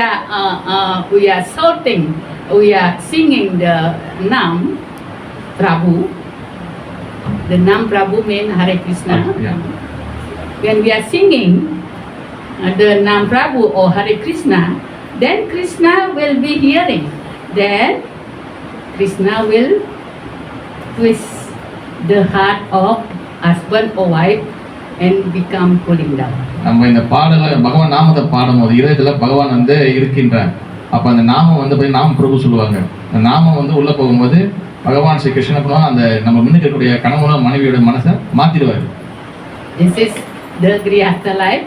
are shouting, we are singing the Nam Prabhu. The Nam Prabhu means Hare Krishna. Yeah. When we are singing the Nam Prabhu or Hare Krishna, then Krishna will be hearing. Then Krishna will twist the heart of husband or wife and become cooling down. நம்ம இந்த பாடலை பகவான் நாமத்தை பாடும்போது இதயத்தில் பகவான் வந்து இருக்கின்றார். அப்போ அந்த நாமம் வந்து நாம பிரபு சொல்லுவாங்க. அந்த நாமம் வந்து உள்ளே போகும்போது பகவான் ஸ்ரீ கிருஷ்ணன் பண்ணுவாங்க, அந்த நம்ம முன்னுக்கு இருக்கக்கூடிய கணவனோ மனைவியோட மனசை மாற்றிடுவார். This is the Grihastha life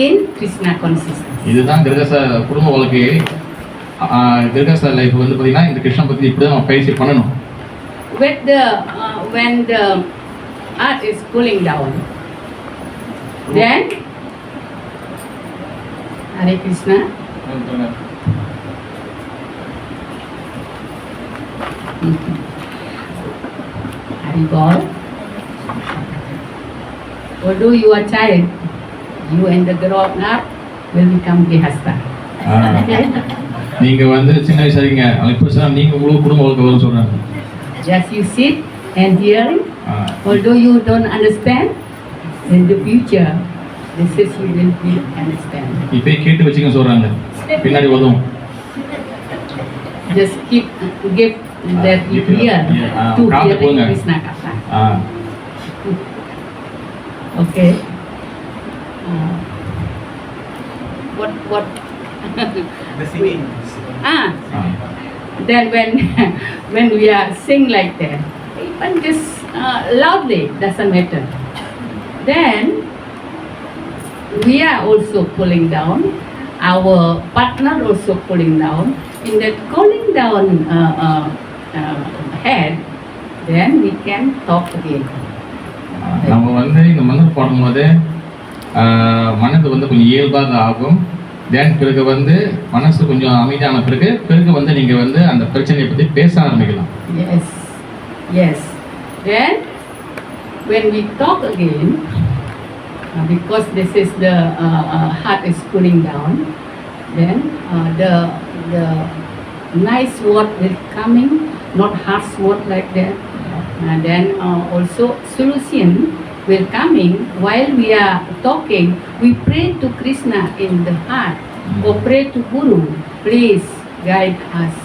in Krishna consciousness. இதுதான் கிரகச குடும்ப வாழ்க்கையை கிரகச லைஃப் வந்து பார்த்தீங்கன்னா இந்த கிருஷ்ணன் பற்றி இப்படி தான் நம்ம பயிற்சி பண்ணணும். When the earth is cooling down, then Hare Krishna. Haribol. Although you are child, you and the grown up will become Grihastha. நீங்க வந்து சின்ன வயசா இருக்கீங்க, இப்போ சார் நீங்க முழு குடும்ப வாழ்க்கை வரும் சொல்றாங்க. Just you sit and hearing. Although you don't understand, in the future, this is you will be understand. இப்போ கேட்டு வச்சுங்க சொல்றாங்க, பின்னாடி வரும். Just give that you hear to hearing Krishna Katha. Okay. What? The singing. Then when we are sing like that, even just loudly doesn't matter. Then we are also pulling down. Our partner also pulling down. In that cooling down head, then we can talk again. நம்ம வந்து இந்த மந்திரம் பாடும்போது மனது வந்து கொஞ்சம் இயல்பாக ஆகும். தென் பிறகு வந்து மனசு கொஞ்சம் அமைதியான பிறகு வந்து நீங்க வந்து அந்த பிரச்சனையை பற்றி பேச ஆரம்பிக்கலாம். Yes. Then when we talk again, because this is the heart is cooling down, then the nice word will coming, not harsh word like that. And then also solution will coming while we are talking. We pray to Krishna in the heart or pray to Guru, please guide us.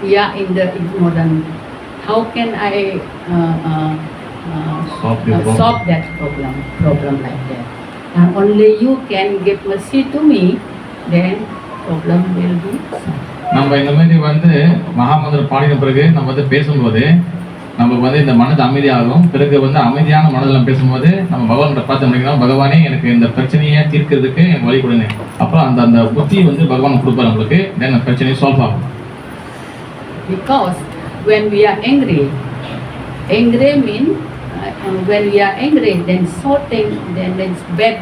We are in the ignorant how can I Solve the problem. solve that problem like that. And only you can give mercy to me, then problem will be solved. நம்ம இந்த மாதிரி வந்து மகாமந்திரம் பாடின பிறகு நம்ம வந்து பேசும்போது நமக்கு வந்து இந்த மனது அமைதியாகும். பிறகு வந்து அமைதியான மனதில் நம்ம பேசும்போது நம்ம பகவான்கிட்ட பார்த்து முடிக்கணும், பகவானே எனக்கு இந்த பிரச்சனையை தீர்க்கிறதுக்கு எனக்கு வழி கொடுங்க. அப்புறம் அந்த அந்த புத்தி வந்து பகவான் கொடுப்பார் நம்மளுக்கு, தென் அந்த பிரச்சனையை சால்வ் ஆகும். Because when we are angry means when we are angry, then sorting, then bad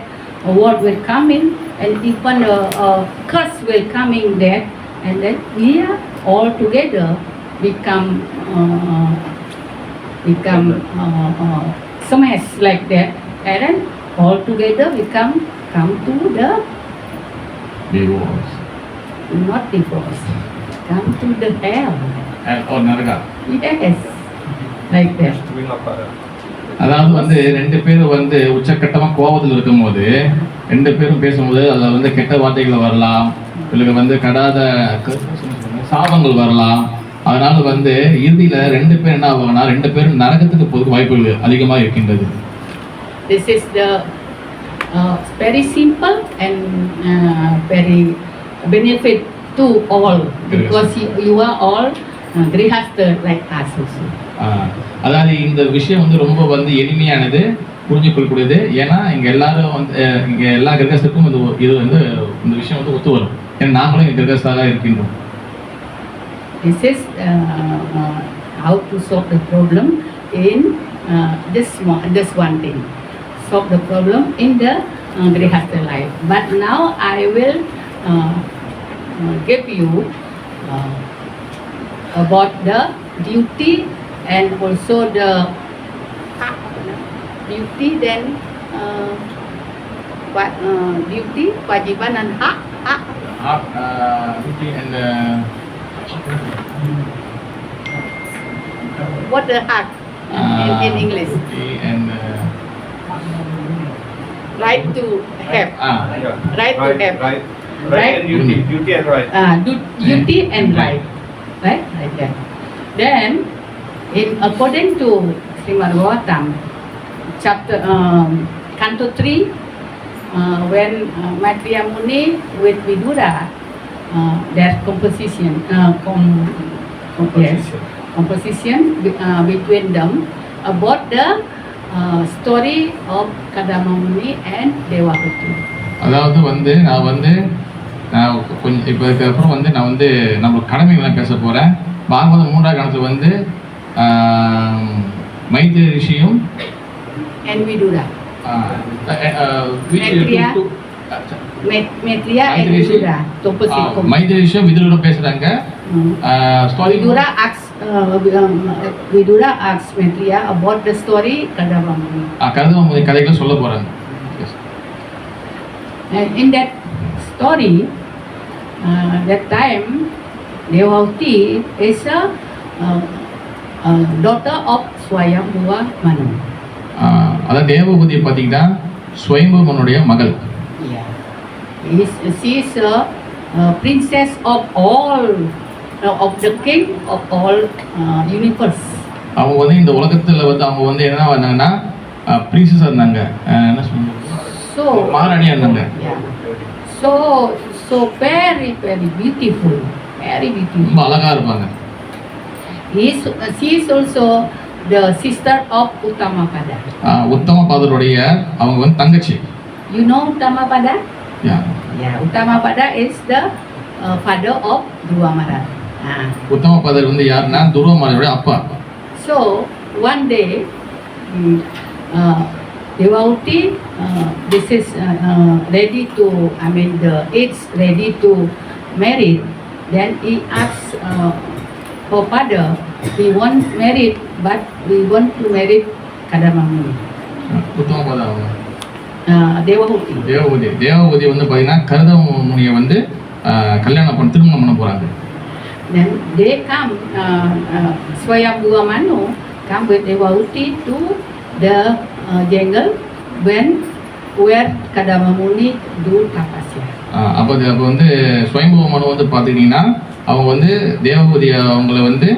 word will come in, and even curse will come in there, and then we are all together become smash like that, and then all together we come to the Divorce. not divorce, come to the hell. Or நரகா. Yes, like that. அதாவது வந்து ரெண்டு பேரும் வந்து உச்சக்கட்டமாக கோபத்தில் இருக்கும்போது ரெண்டு பேரும் பேசும்போது அதில் வந்து கெட்ட வார்த்தைகள் வரலாம், இல்லை வந்து கடாத சாபங்கள் வரலாம். அதனால வந்து இறுதியில் ரெண்டு பேர் என்ன ஆவாங்கன்னா ரெண்டு பேரும் நரகத்துக்கு போகிறதுக்கு வாய்ப்புகள் அதிகமாக இருக்கின்றது. This is the very simple and very benefit to all, because you are all grihastha like us also. அதாவது இந்த விஷயம் வந்து ரொம்ப வந்து எளிமையானது, புரிஞ்சுக்கொள்ளக்கூடியது. ஏன்னா இங்கே எல்லாரும் வந்து இங்கே எல்லா கிரகஸ்தருக்கும் இது வந்து இந்த விஷயம் வந்து ஒத்து வரும். ஏன்னா நாங்களும் இங்கே கிரகஸ்தாக இருக்கின்றோம். This is how to solve the problem in this one thing. Solve the problem in the grihastha life. But now I will give you about the duty and also the duty, then duty, kewajiban dan hak. Duty and What the hak in English? duty and Right to have. Right to have. Right and duty and right. Duty and right. Right? Like that. Then, according to Srimad Bhagavatam, chapter Canto 3, when Maitreya Muni with Vidura, their composition between them about the story of Kadama Muni and Devahuti. அதாவது வந்து நான் கொஞ்சம் இப்போ இதுக்கப்புறம் வந்து நான் வந்து நம்ம கடமைகள்லாம் பேச போகிறேன். பாகவதம் 3ஆம் கணத்தில் வந்து Maithri ரிஷியும் And Vidura. Maitreya and Vidura. Maithri ரிஷியும் விதுரரும் பேசுகிறாங்க. Vidura asks Maitreya about the story Kadama Muni. கதவ கதைகளை சொல்ல போகிறாங்க. And in that story, that time Devahuti is a daughter of Swayambhuva Manu. அதாவது தேவபூதி பார்த்தீங்கன்னா ஸ்வயம்புவனுடைய மகள். She is a princess of all of the king of all universe. அவங்க வந்து இந்த உலகத்தில் வந்து அவங்க வந்து என்ன வந்தாங்கன்னா பிரின்சஸ் இருந்தாங்க, என்ன சொல்லுவாங்க, So மகாராணியாக இருந்தாங்க. So very beautiful, very beautiful. ரொம்ப அழகாக இருப்பாங்க. She is also the sister of Uttamapada. உத்தமபாதருடைய அவங்க வந்து தங்கச்சி. You know Uttamapada? Yeah. Uttamapada is the father of Dhruva Maharaj. உத்தமபாதர் வந்து யாருன்னா துருவ மகாராஜோட அப்பா. So one day Devahuti this is ready to, it's ready to marry. Then he asks her father, we want married, but we want to marry Kadama Muni. உத்தமபாதர் அவங்க Devahuti. Devabhuti வந்து பார்த்தீங்கன்னா கருதவ முனியை வந்து கல்யாணம் பண்ண திருமணம் பண்ண போகிறாங்க. Then they come, Swayambhuva Manu come with Devahuti to the jungle where Kadama Muni do tapasya. அப்போ வந்து ஸ்வயம்புவ மனு வந்து பார்த்துக்கிட்டிங்கன்னா அவங்க வந்து தேவபூதி அவங்கள வந்து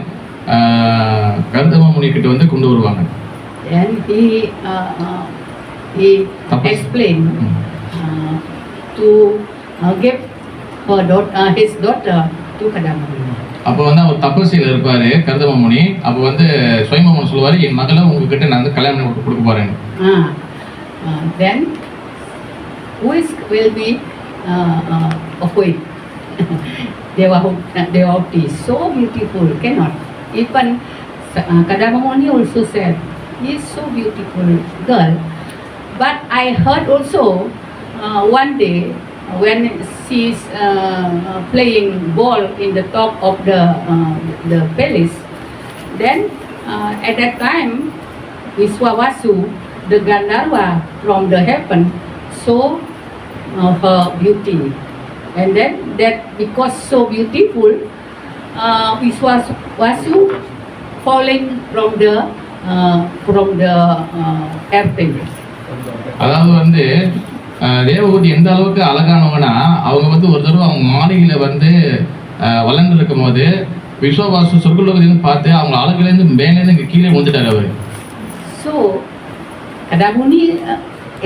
கர்தம முனிக்கிட்ட வந்து கொண்டு வருவாங்க. And he explained to give his daughter to Kadamuni. அப்போ வந்து அவர் தபசியில் இருப்பார் கர்தம முனி. அப்போ வந்து ஸ்வயம்பு சொல்லுவார், என் மகளை உங்ககிட்ட நான் வந்து கல்யாணம் பண்ணி கொடுக்க போகிறேன். Then who will be avoid Devavati, so beautiful, cannot. Even Kadamuni also said, he is so beautiful girl. But I heard also one day when she's playing ball in the top of the palace, then at that time Viswavasu, the Gandharva from the heaven, saw her beauty, and then that because so beautiful, Viswavasu falling from the airplane. அதாவது வந்து தேவகூதி எந்த அளவுக்கு அழகானவங்கன்னா, அவங்க வந்து ஒரு தடவை அவங்க மாளிகையில் வந்து வளர்ந்து இருக்கும் போது விஸ்வவாசு சொர்க்கலோகத்திலிருந்து பார்த்து அவங்க அழகுலேருந்து மேலேருந்து இங்கே கீழே வந்துட்டார் அவர். So Kadamuni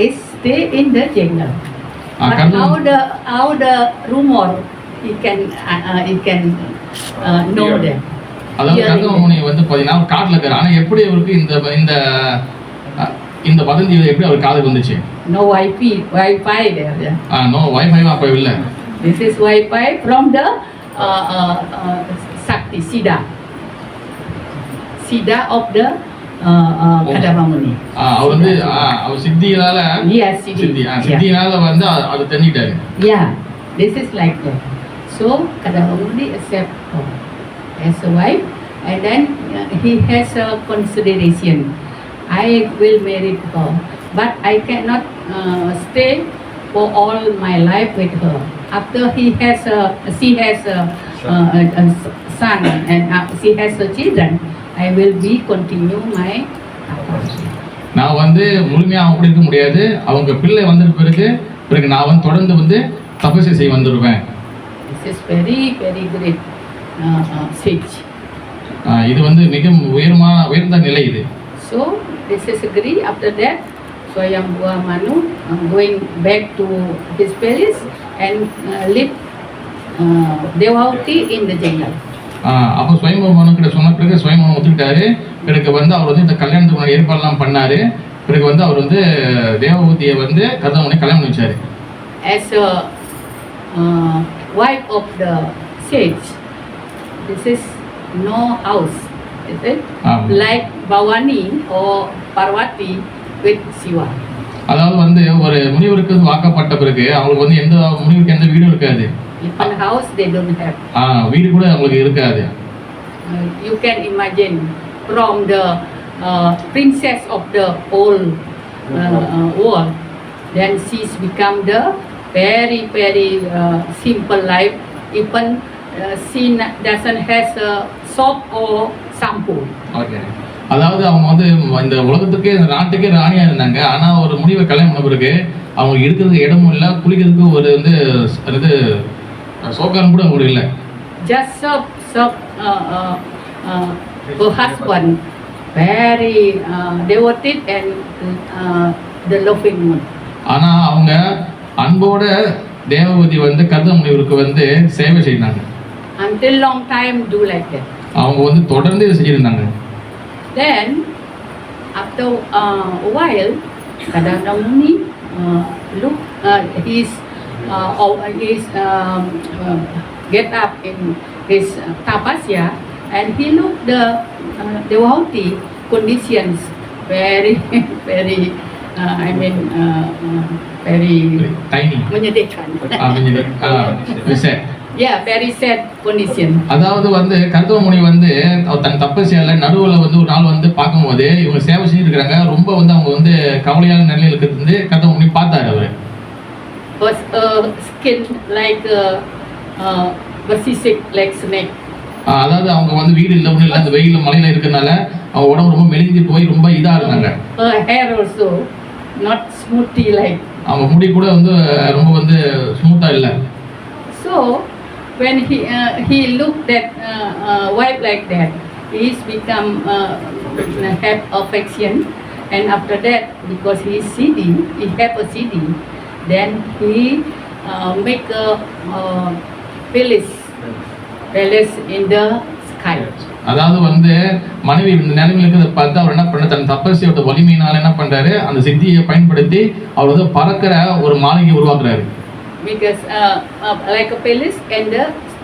is stay in the jungle. But how the rumor he can know them. அதாவது கர்தம முனி வந்து பார்த்தீங்கன்னா காட்டில் இருக்காரு. ஆனால் எப்படி அவருக்கு இந்த வதந்தி எப்படி அவர் காதுக்கு வந்துச்சு? No Wi-Fi there. No wifi அப்போ இல்லை. This is Wi-Fi from the Sakti Siddha of the Kadamva Muni. அவர் வந்து அவர் சித்தியால சித்தியினால வந்து அது தெரிஞ்சிட்டாரு. Yeah, this is like that. So Kadamva Muni accept her as a wife, and then he has a consideration. I will marry her, but I cannot stay for all my life with her. After she has a son and she has a children, I will be continue my tapasya. நான் வந்து முழுமையாக அப்படி இருக்க முடியாது. அவங்க பிள்ளை வந்த பிறகு நான் வந்து தொடர்ந்து வந்து தபசு செய்ய வந்துடுவேன். This is very very great sage. இது வந்து மிக உயர்ந்த நிலை இது. So this is agree. After that, Swayambhuva Manu going back to his palace and live Devavati in the jungle. அப்போ ஸ்வயம்பு மனு கிட்ட சொன்ன பிறகு ஸ்வயம்பு ஒத்துக்கிட்டாரு. பிறகு வந்து அவர் வந்து இந்த கல்யாணத்துக்கு ஏற்பாடுலாம் பண்ணாரு. பிறகு வந்து அவர் வந்து தேவபூதியை வந்து கர்தம முனி கல்யாணம் பண்ணி வச்சாரு. As a wife of the sage, this is no house, is it? Like Bhavani or Parvati with Shiva. அதாவது வந்து ஒரு முனிவருக்கு வாக்கப்பட்ட பிறகு அவங்களுக்கு வந்து முனிவருக்கு எந்த வீடும் இருக்காது. Even house they don't have. வீடு கூட அவங்களுக்கு இருக்காது. You can imagine from the princess of the whole world, then she's become the very very simple life. Even she doesn't has a soap or shampoo. Okay. அதாவது அவங்க வந்து இந்த உலகத்துக்கே இந்த நாட்டுக்கே ராணியா இருந்தாங்க. ஆனா ஒரு முடிவை கல்யாணம் பண்ண பிறகு அவங்க இருக்கிறதுக்கு இடமும் இல்லை, குளிக்கிறதுக்கு ஒரு வந்து சோக்காரம் கூட அவங்களுக்கு இல்லை. Just soap her husband very devoted and the loving one. ஆனா அவங்க அன்போட தேவபூதி வந்து கர்தம முனிவருக்கு வந்து சேவை செய்தாங்க. Until long time do like that. அவங்க வந்து தொடர்ந்து இதை செஞ்சிருந்தாங்க. Then after a while, Kadamva Muni get up in his tapasya, and he looked the devotee conditions very very very tiny. menyedihkan. Yeah, very sad condition. அதாவது வந்து கர்தம முனி வந்து தன் தபஸ்யால நடுவில் வந்து ஒரு நாள் வந்து பார்க்கும்போது இவங்க சேவை செஞ்சுட்டு இருக்காங்க. ரொம்ப வந்து அவங்க வந்து கவலையான நிலையில் இருக்கிறது வந்து கர்தம முனி பார்த்தாரு. அவரு was skin like basisic like snake. அதாவது அவங்க வந்து வீடு இல்லை, ஒன்றும் இல்லை, அந்த வெயில மலையில இருக்கிறதுனால அவங்க உடம்பு ரொம்ப மெலிஞ்சு போய் ரொம்ப இதா இருந்தாங்க. Hair also not smoothy like. அவங்க முடி கூட வந்து ரொம்ப வந்து ஸ்மூத்தா இல்லை. So when he looked at wife like that, he's become have affection, and after that, because he is CD, he have a CD, then he make a palace in the sky. அதாவது வந்து மனைவி இந்த நிலைமையில இருக்கிறத பார்த்து அவர் என்ன பண்ண தன் தபஸ்யோட வலிமையினால என்ன பண்றாரு, அந்த சித்தியை பயன்படுத்தி அவர் வந்து பறக்கிற ஒரு மாளிகை உருவாக்குறாரு. Because like a palace and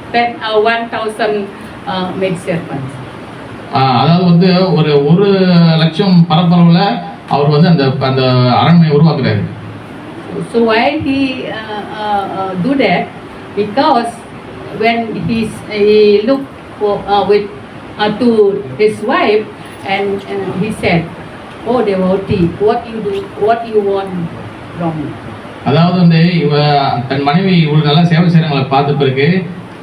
spend 1,000 maid servants. அதாவது வந்து ஒரு 1,00,000 பரப்பளவுல அவர் வந்து அந்த அந்த அரண்மனை உருவாக்குறாரு. So why he do that? Because when he look for with to his wife, and he said, "Oh devotee, what you do? What you want from me?" அதாவது வந்து இவ தன் மனைவி இவ்வளவு நல்லா சேவை செய்யறவங்களை பார்த்த பிறகு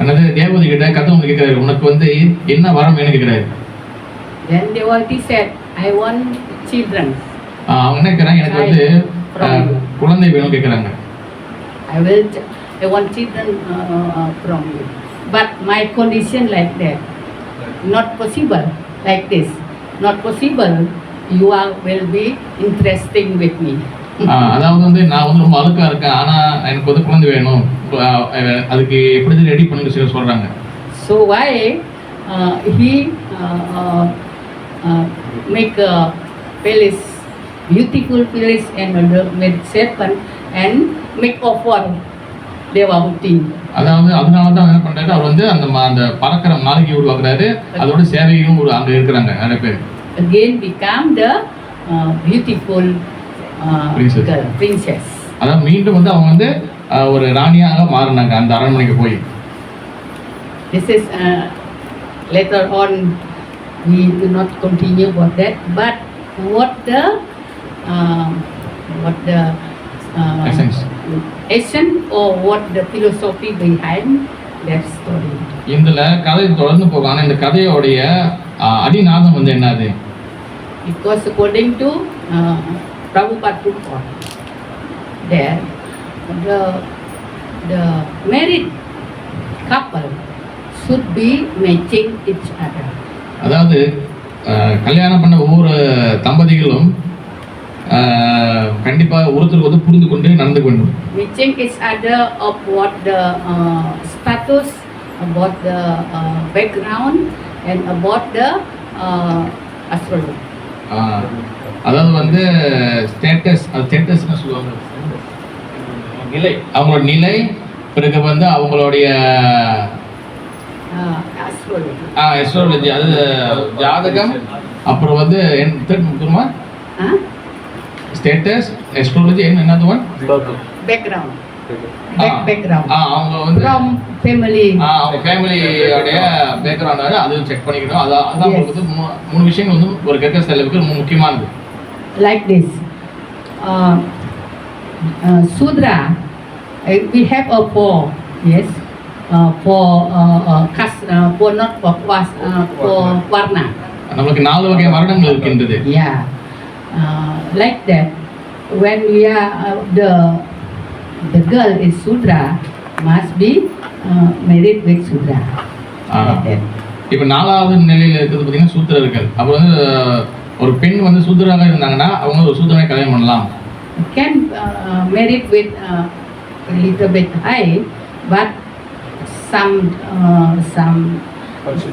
என்னது தேவதை கிட்ட கத்தவங்க கேட்கிறாரு, உனக்கு வந்து என்ன வரம் வேணும் கேட்கிறாரு. Then devotee said, "I want children." அவங்க என்ன கேட்கறாங்க, எனக்கு வந்து குழந்தை வேணும் கேட்கறாங்க. I want children from you, but my condition like that, not possible like this, not possible. You will be interesting with me. அதாவது வந்து நான் வந்து ரொம்ப அழுக்கா இருக்கேன், ஆனா எனக்கு வந்து குழந்தை வேணும், அதுக்கு எப்படி ரெடி பண்ணி சொல்றாங்க. So why he make a palace, beautiful palace, and made serpent and make offer Devahuti. அதாவது அதனால தான் என்ன பண்றாரு, அவர் வந்து அந்த பறக்கிற மாளிகை உருவாக்குறாரு, அதோட சேவையும் அங்க இருக்கிறாங்க நிறைய பேர். Again become the beautiful princess. அதாவது மீண்டும் வந்து அவங்க வந்து ஒரு ராணியாக மாறினாங்க அந்த அரண்மனைக்கு போய். This is later on, we will not continue about that, but what the essence or what the philosophy behind that story. இதுல கதை தொடர்ந்து போகும், ஆனா இந்த கதையோடைய அடிநாதம் வந்து என்னது? Because according to Prabhupada report, there the married couple should be matching each other. அதாவது கல்யாணம் பண்ண ஒவ்வொரு தம்பதிகளும் கண்டிப்பா ஒருத்தருக்கு வந்து புரிந்து கொண்டு நடந்து வேண்டும். Matching each other of what the status, about the background, and about the astrology. அதாவது வந்து ஸ்டேட்டஸ், அது ஸ்டேட்டஸ்னு சொல்லுவாங்க, நிலை, அவங்களோட நிலை, பிறகு வந்து அவங்களுடைய அஸ்ட்ராலஜி, அது ஜாதகம், அப்புறம் வந்து தெரியுமா ஸ்டேட்டஸ், அஸ்ட்ராலஜி, என்னது ஒன் Background. Background. அவங்க வந்து From family. அவங்க ஃபேமிலியோடைய பேக்ரவுண்ட் அது செக் பண்ணிக்கணும். அதான் உங்களுக்கு வந்து 3 விஷயங்கள் வந்து ஒரு கெட்ட செலவுக்கு ரொம்ப முக்கியமானது. Like this, Sudra, we have a four, yes, for caste, for not for caste, for varna. நமக்கு 4 வகை வர்ணங்கள் இருக்கின்றது. Yeah, like that. When we are the girl is Sudra, must be married with Sudra. Like that. இப்போ 4வது நிலையில் இருக்கிறது பார்த்தீங்கன்னா சூத்திரர்கள். அப்புறம் வந்து ஒரு பெண் வந்து சூத்திராக இருந்தாங்கன்னா அவங்க ஒரு சூத்திரனை கல்யாணம் பண்ணலாம். Can married with a little bit high, but some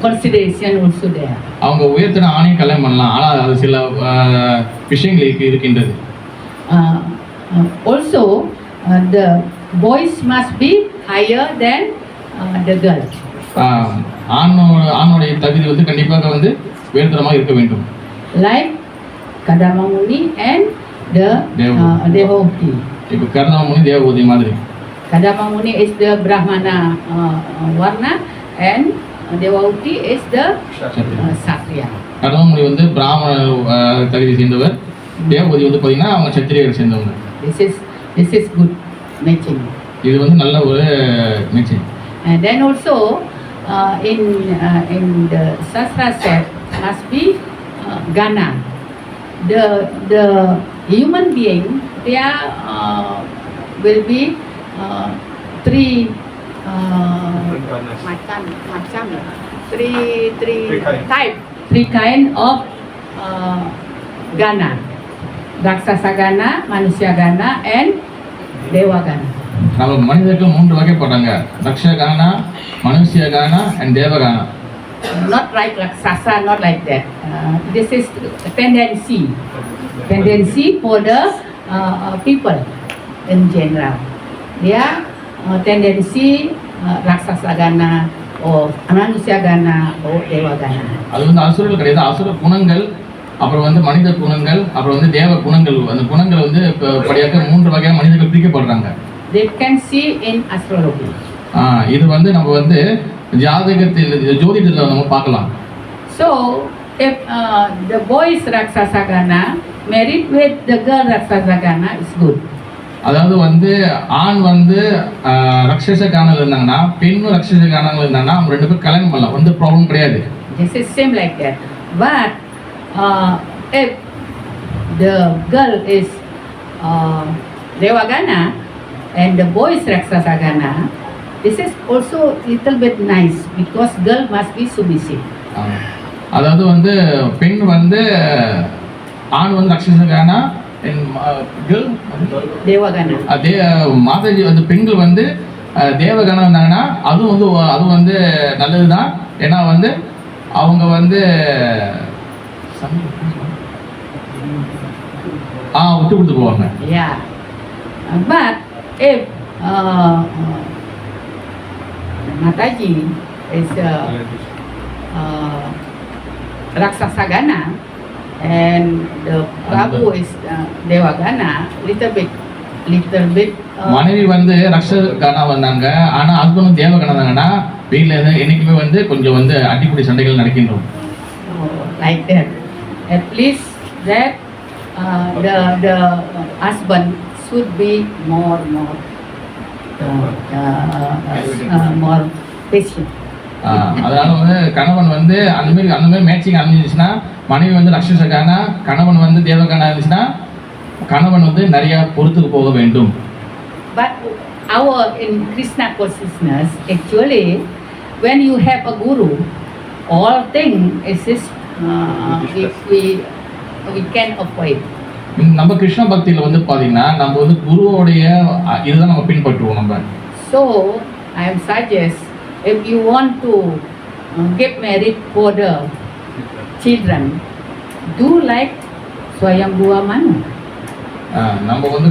consideration also there. அவங்க உயர்த்தின ஆணையும் கல்யாணம் பண்ணலாம், ஆனால் அது சில விஷயங்களுக்கு இருக்கின்றது. Also, the boys must be higher than the girls. ஆணுடைய தகுதி வந்து கண்டிப்பாக வந்து உயர்தரமாக இருக்க வேண்டும். Like Kadama Muni and the Devahuti. இப்போ கர்தம முனி தேவகூதி மாதிரி. Kadama Muni is the Brahmana Varna and Devahuti is the Kshatriya. Kardama முனி வந்து பிராமண தகுதி சேர்ந்தவர், தேவகூதி வந்து பார்த்தீங்கன்னா அவங்க சத்திரியரை சேர்ந்தவங்க. This is good matching. இது வந்து நல்ல ஒரு matching. And then also in the Shastra said must be Gana. The human being, there will be 3 macam three type three kind of Gana. Raksasa Gana, Manusia Gana and Dewa Gana. நம்ம மனிதர்கள் 3 வகைப்படுறாங்க. ரக்ஷகானா, மனுஷியகானா and தேவகானா. Not like Raksasa, not like that. This is tendency. Tendency for the people in general. Dia tendency Raksasa Gana or Manusia Gana or Dewa Gana. அது வந்து அசுரர்கள் கிடையாது. அசுர குணங்கள், அப்புறம் வந்து மனித குணங்கள், அப்புறம் வந்து தேவ குணங்கள். அந்த குணங்கள் வந்து படியாக 3 வகையான மனிதர்கள் பிரிக்கப்படுறாங்க. They can see in astrology. இது வந்து நம்ம வந்து ஜாதகத்தில் ஜோதிடத்தில் நம்ம பார்க்கலாம். So if the boy is Raksasa Gana married with the girl Raksasa Gana is good. அதாவது வந்து ஆண் வந்து ரக்ஷச காணல் இருந்தாங்கன்னா பெண்ணும் ரக்ஷச காணல் இருந்தாங்கன்னா அவங்க 2 பேரும் கல்யாணம் பண்ணலாம், வந்து ப்ராப்ளம் கிடையாது. This is same like that. But if the girl is Devagana and the boy is Raksasa Gana, this is also little bit nice because girl must be submissive. அதாவது வந்து பெண் வந்து ஆண் வந்து ரக்ஷச கானா Devagana. அதே மாதாஜி வந்து பெண்கள் வந்து தேவகணம் இருந்தாங்கன்னா அதுவும் வந்து நல்லது தான். ஏன்னா வந்து அவங்க வந்து விட்டு கொடுத்து போவாங்க. Yeah. But if Mataji is Raksasa Gana and the Prabhu is Devagana, little bit. மனைவி வந்து ரக்ஷச கானா வந்தாங்க, ஆனா ஹஸ்பண்ட் தேவகணம் இருந்தாங்கன்னா வீட்டில் என்னைக்குமே வந்து கொஞ்சம் வந்து அடிப்படை சண்டைகள் நடக்கின்றோம். Like that. At least that the husband should be more patient. அதனால வந்து கணவன் வந்து அந்த மாதிரி மேட்சிங் அமைஞ்சிச்சுன்னா மனைவி வந்து ரக்ஷச கானா, கணவன் வந்து தேவகானா இருந்துச்சுன்னா கணவன் வந்து நிறைய பொறுத்துக்கு போக வேண்டும். But our in Krishna consciousness, actually, when you have a guru, all things is we can avoid. நம்ம கிருஷ்ண பக்தியில வந்து பாத்தீங்கன்னா நம்ம வந்து குருவோடைய இதுதான் நம்ம பின்பற்றுவோம் நம்ம. So I am suggest if you want to get married for the children, do like Swayambhuva Manu. நம்ம வந்து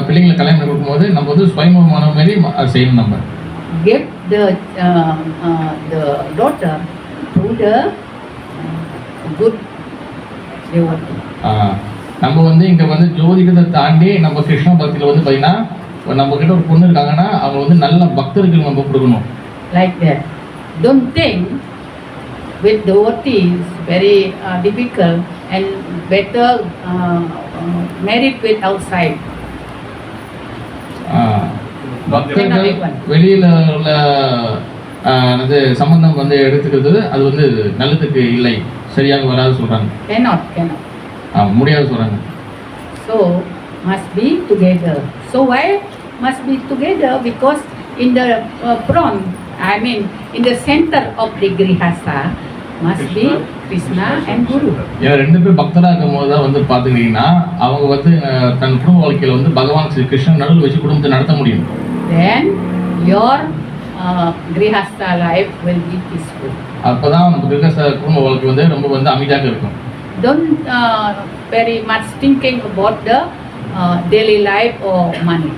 பிள்ளைங்களை கல்யாணம் பண்ணி கொடுக்கும்போது நம்ம வந்து ஸ்வயம்புவ மாதிரி செய்யணும். நம்ம give the daughter to the good devotee. நம்ம வந்து இங்க வந்து ஜோதிடத்தை தாண்டி நம்ம கிருஷ்ண பக்தியில வந்து பாத்தீங்கன்னா நம்ம கிட்ட ஒரு பொண்ணு இருக்காங்கன்னா அவங்க வந்து நல்ல பக்தர்கள் நம்ம கொடுக்கணும். Like that. Don't think with devotees very difficult and better married with outside. பக்தர்கள் வெளியில உள்ள சம்பந்தம் வந்து எடுத்துக்கிறது அது வந்து நல்லதுக்கு இல்லை, சரியாக வராது சொல்றாங்க. Cannot. முடியாது சொல்றாங்க. So must be together. So why must be together? Because in the front, I mean in the center of the grihastha must be Krishna and Guru. இவங்க 2 பேரும் பக்தரா இருக்கும்போது தான் வந்து பாத்துக்கிட்டீங்கன்னா அவங்க வந்து தன் குடும்ப வாழ்க்கையில வந்து பகவான் ஸ்ரீ கிருஷ்ணன் நடுவில் வச்சு குடும்பத்தை நடத்த முடியும். Then your grihastha life will be peaceful. அப்பதான் நம்ம கிருஷ்ண குடும்ப வாழ்க்கை வந்து ரொம்ப வந்து அமைதியாக இருக்கும். Don't very much thinking about the daily life or money.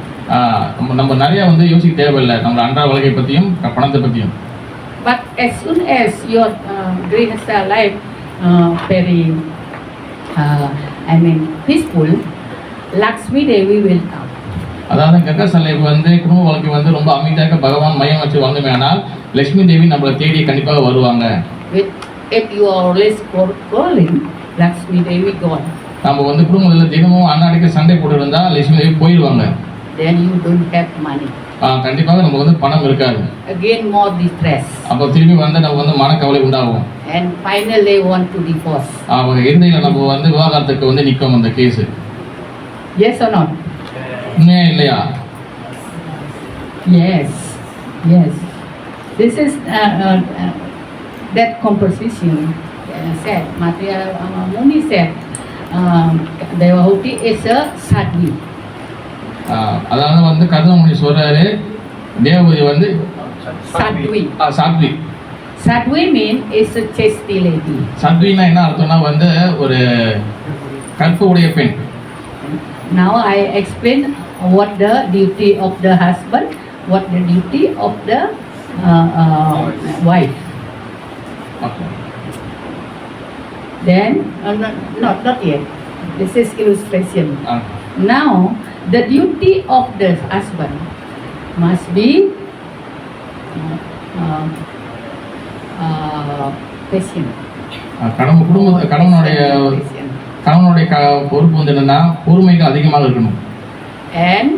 நம்ம நிறைய வந்து யோசிக்க தேவையில்லை நம்ம அன்றாட வாழ்க்கை பத்தியும் பணத்தை பத்தியும். But as soon as your grihastha life very peaceful, Lakshmi Devi will come. அதாவது கிரகஸ்த லைஃப் வந்து குடும்ப வாழ்க்கை வந்து ரொம்ப அமைதியாக பகவான் மையம் வச்சு வாழ்ந்தோமேனால் லட்சுமி தேவி நம்மளை தேடி கண்டிப்பாக வருவாங்க. If you are always calling, Lakshmi Devi gone. நம்ம வந்து குடும்பத்தில் தினமும் அன்னாடிக்கு சண்டை போட்டு இருந்தா லட்சுமி தேவி போயிடுவாங்க. Then you don't have money. கண்டிப்பாக நமக்கு வந்து பணம் இருக்காது. Again more distress. அப்போ திரும்பி வந்து நம்ம வந்து மனக்கவலை உண்டாகும். And finally want to divorce. அவங்க இறுதியில் நம்ம வந்து விவாகரத்துக்கு வந்து நிற்கும் அந்த கேஸ். Yes or not? உண்மையா இல்லையா? Yes. This is that composition said, Maitreya Muni said, Devahuti is a sadhvi. அதாவது வந்து கர்தமமுனி சொல்றாரு தேவபூதி வந்து Sadhvi. Sadhvi. Sadhvi means is a chastity lady. சாத்வினா என்ன அர்த்தம்னா வந்து ஒரு கற்பு உடைய பெண். Now I explain what the duty of the husband, what the duty of the wife. Okay. Then, not yet. This is illustration. Now, the duty of the husband must be patient. கணவனுடைய பொறுப்பு வந்து என்னன்னா பொறுமைக்கு அதிகமாக இருக்கணும். And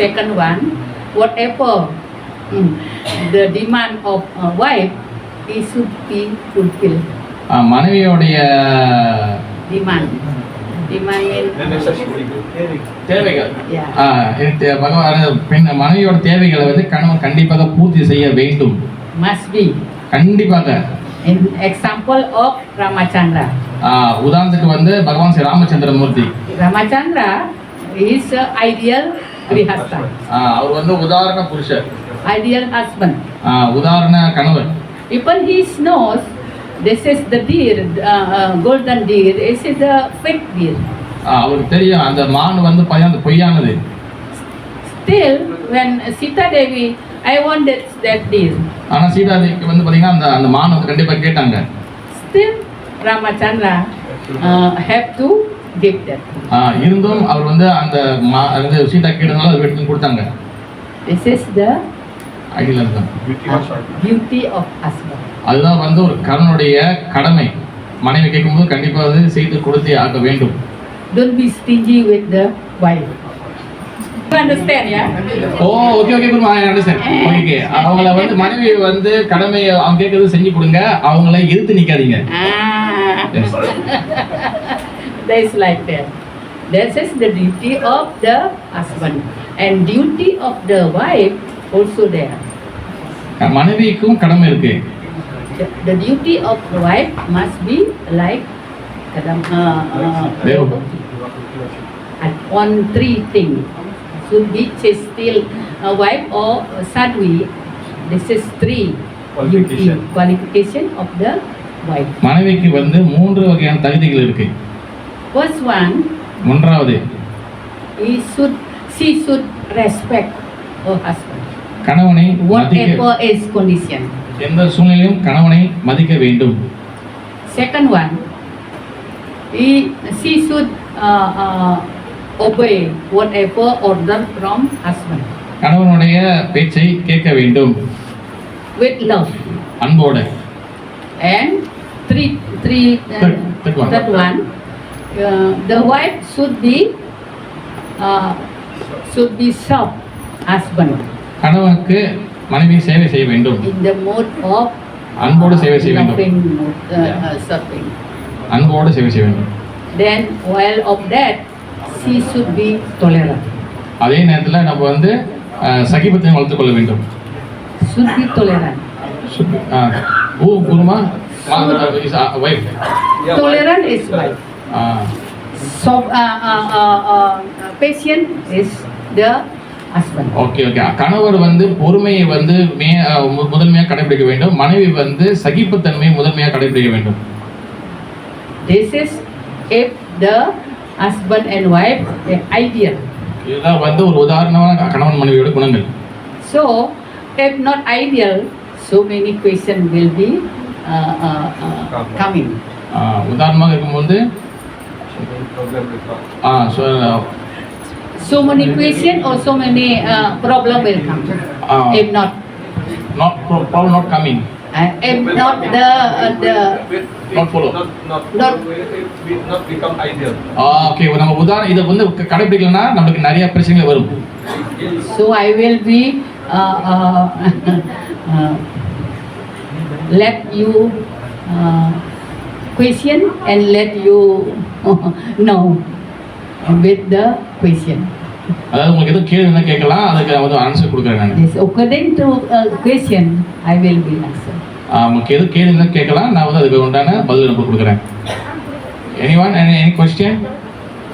second one, whatever the demand of a wife, it should be fulfilled. மனைவியோடைய Demand means தேவைகள் yeah, பெண் மனைவியோட தேவைகளை வந்து கணவன் கண்டிப்பாக பூர்த்தி செய்ய வேண்டும். must be. கண்டிப்பாக. An example of Ramachandra. உதாரணத்துக்கு வந்து பகவான் ஸ்ரீ ராமச்சந்திர மூர்த்தி. Ramachandra is a ideal grihastha. அவர் வந்து உதாரண புருஷர். Ideal husband. உதாரண கணவர். Even he knows this is the deer, golden deer. This is the fake deer. அவருக்கு தெரியும் அந்த மான் வந்து அந்த பொய்யானது. Still, when Sita Devi, I wanted that deer. ஆனா சீதா தேவிக்கு வந்து பாத்தீங்கன்னா அந்த மான் வந்து கண்டிப்பா கேட்டாங்க. Still, Ramachandra have to give that. இருந்தும் அவர் வந்து அந்த சீதா கேட்டதால அது எடுத்து கொடுத்தாங்க. This is the duty of husband. அதுதான் வந்து ஒரு கணவனுடைய கடமை. மனைவி கேட்கும்போது கண்டிப்பா அது செய்து கொடுத்தே ஆக வேண்டும். Don't be stingy with the wife. You understand, yeah? Okay kurma, I understand. Okay. அவங்கள வந்து மனைவி வந்து கடமையை அவங்க கேட்கறது செஞ்சு கொடுங்க. அவங்கள எதிர்த்து நிக்காதீங்க. Yes. That is like that. This is the duty of the husband and duty of the wife also there. மனைவிக்கும் கடமை இருக்கு. The duty of the wife must be like on three things. Should be still a wife or sadhvi. This is three qualification of the wife. மனைவிக்கு வந்து மூன்று வகையான தகுதிகள் இருக்கு. First one, மூன்றாவது, she should respect her husband. கணவனை Whatever is condition. எந்த சூழ்நிலையும் கணவனை மதிக்க வேண்டும். Second one, she should obey whatever order from husband. கணவனுடைய பேச்சை கேட்க வேண்டும். With love. அன்போடு. And third one, the wife should be serve husband. கணவனுக்கு மனைவி சேவை செய்ய வேண்டும். In the mode of அன்போடு சேவை செய்ய வேண்டும். Serving. அன்போடு சேவை செய்ய வேண்டும். Then while of that, she should be tolerant. அதே நேரத்தில் நம்ம வந்து சகிப்புத்தன்மை வளர்த்துக் கொள்ள வேண்டும். Should be tolerant. Kurma wife. Tolerant is wife. So patient is the husband. Okay. கணவர் வந்து பொறுமையை வந்து முதன்மையாக கடைபிடிக்க வேண்டும். மனைவி வந்து சகிப்புத்தன்மையை முதன்மையாக கடைபிடிக்க வேண்டும். This is if the husband and wife ideal. இதெல்லாம் வந்து ஒரு உதாரணமான கணவன் மனைவியோட குணங்கள். So if not ideal, so many questions will be coming. உதாரணமாக இருக்கும்போது so many questions or so many problem will come. If not problem not coming. If not the not follow. Not become ideal. Okay. நம்ம உதாரணம் இதை வந்து கடைபிடிக்கலன்னா நமக்கு நிறைய பிரச்சனைகள் வரும். So I will be let you question and let you know with the question. அதாவது உங்களுக்கு எதுவும் கேள்வி கேட்கலாம், அதுக்கு வந்து ஆன்சர் கொடுக்குறேன் நான். Yes, according to question I will be answer. எது கேளுங்க கேட்கலாம், நான் வந்து அதுக்கு உண்டான பதில் நம்ம கொடுக்குறேன். Anyone? Any question?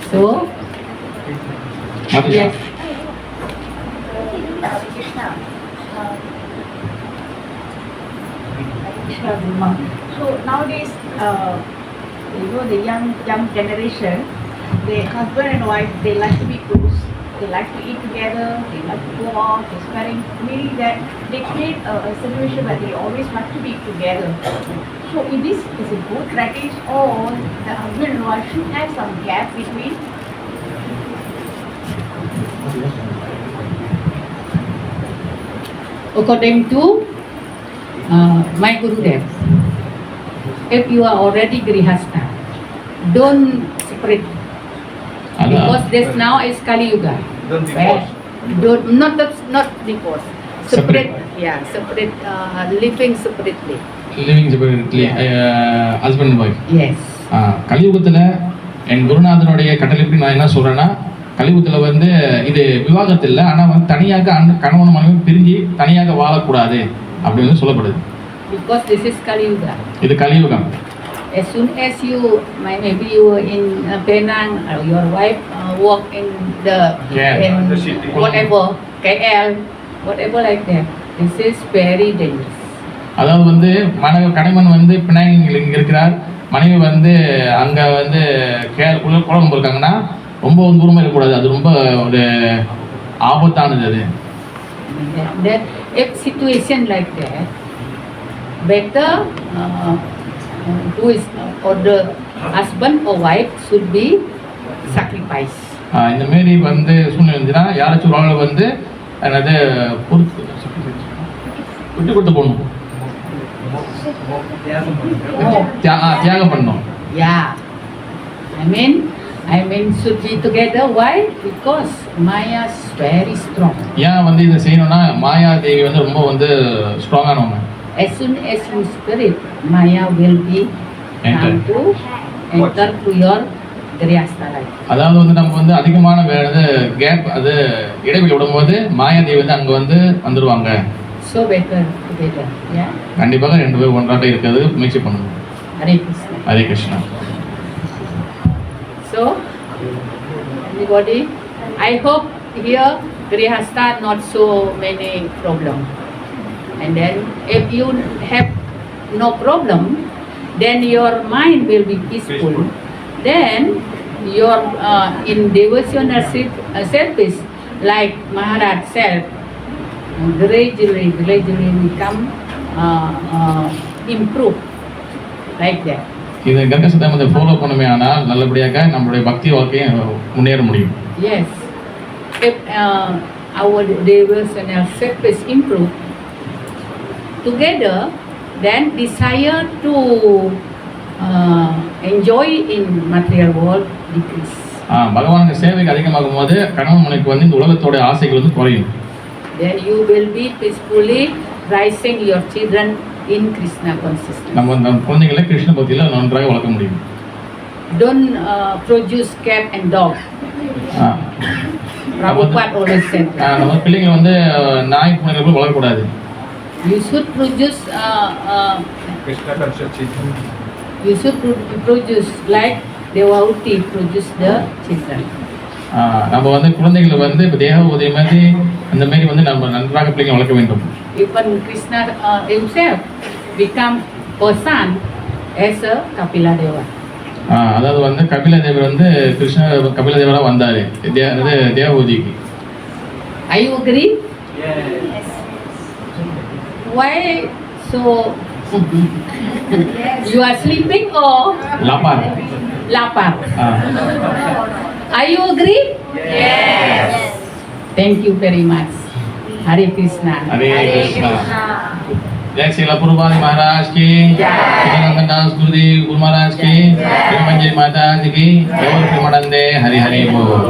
So, Matisha. yes. So nowadays, the young generation, the husband and wife, they like to be close, they like to eat together, they like to go out, exploring. Meaning that they create a situation where they always want to be together. So is this is a good practice, or the husband and wife should have some gap between? According to my Gurudev, if you are already Grihastha, don't separate. Because this now is Kali Yuga. Don't Where divorce. don't not divorce. Separate. Yeah, separate. Living separately. Living separately husband and wife. Yes. கலியுகத்தில் என் குருநாதனுடைய கட்டளைப்படி நான் என்ன சொல்கிறேன்னா, கலியுகத்தில் வந்து இது விவாகரத்து இல்லை, ஆனால் வந்து தனியாக கணவன் மனைவி பிரிஞ்சு தனியாக வாழக்கூடாது அப்படின்னு சொல்லப்படுது. Because this is Kali Yuga. இது கலியுகம். As soon as you, maybe you were in Penang, or your wife work in the Yeah, in the city. whatever KL, whatever like that. This is very dangerous. அதாவது வந்து கணவன் வந்து பினாங்கில் இங்கே இருக்கிறார், மனைவி வந்து அங்கே வந்து குழம்பு இருக்காங்கன்னா ரொம்ப தூரமாக இருக்கக்கூடாது, அது ரொம்ப ஒரு ஆபத்தானது. அது That if situation like that, better who is or the husband or wife should be sacrificed. இந்த மாரி வந்து சூழ்நிலை இருந்துச்சுன்னா யாராச்சும் ஒரு ஆள் வந்து என்னது விட்டு கொடுத்து போகணும், தியாகம் பண்ணணும். Yeah, I mean should be together. Why? Because Maya is very strong. ஏன் வந்து இதை செய்யணும்னா மாயா தேவி வந்து ரொம்ப வந்து ஸ்ட்ராங்கானவங்க. As soon as you spirit, Maya will be enter to your Grihastha life. அதாவது வந்து நம்ம வந்து அதிகமான கேப் அது இடைவெளி விடும்போது மாயா தேவி வந்து அங்கே வந்து வந்துடுவாங்க. So better together. Yeah. கண்டிப்பாக 2 பேர் ஒன்றாக இருக்கிறது முயற்சி பண்ணணும். Hare Krishna. Hare Krishna. So, anybody? I hope here Grihastha not so many problem. And then if you have no problem, then your mind will be peaceful. Then your in devotional service, like Maharaj said, gradually become improve like that. இது கர்க்க சித்தாந்தத்தை follow பண்ணுமே ஆனால் நல்லபடியாக நம்மளுடைய பக்தி வாழ்க்கையை முன்னேற முடியும். Yes, if our devotional service improve together, then desire to enjoy in material world decrease. பகவானுக்கு சேவைக்கு அதிகமாகும் போது கணவன் மனைவிக்கு வந்து இந்த உலகத்தோட ஆசைகள் வந்து குறையும். Then you will be peacefully raising your children in Krishna consciousness. நம்ம அந்த குழந்தைகளை கிருஷ்ண பக்தியில் நன்றாக வளர்க்க முடியும். Don't produce cat and dog. Prabhupada always said that. நம்ம பிள்ளைங்க வந்து நாய் பூனைகளை போல வளர்க்கக்கூடாது. You should produce Krishna conscious children. you should produce like Devahuti produce the children. நம்ம வந்து குழந்தைகளை வந்து இப்போ தேவபூதி மாதிரி அந்த மாதிரி வந்து நம்ம நன்றாக பிள்ளைங்க வளர்க்க வேண்டும். Even Krishna himself become person as a Kapila Deva. அதாவது வந்து கபில தேவர் வந்து கபில தேவராக வந்தார் தேவபூதிக்கு. Are you agree? Yes. Why so? You are sleeping or lapar? Lapar. Are you agree? Yes. Thank you very much. Hare Krishna. Hare Krishna. जय श्री लपुरबादी महाराज की, नंदन दास गुरुदेव गुरु महाराज की, मंजरी माता जी की, केवल प्रेमानंदे हरि हरि बोल.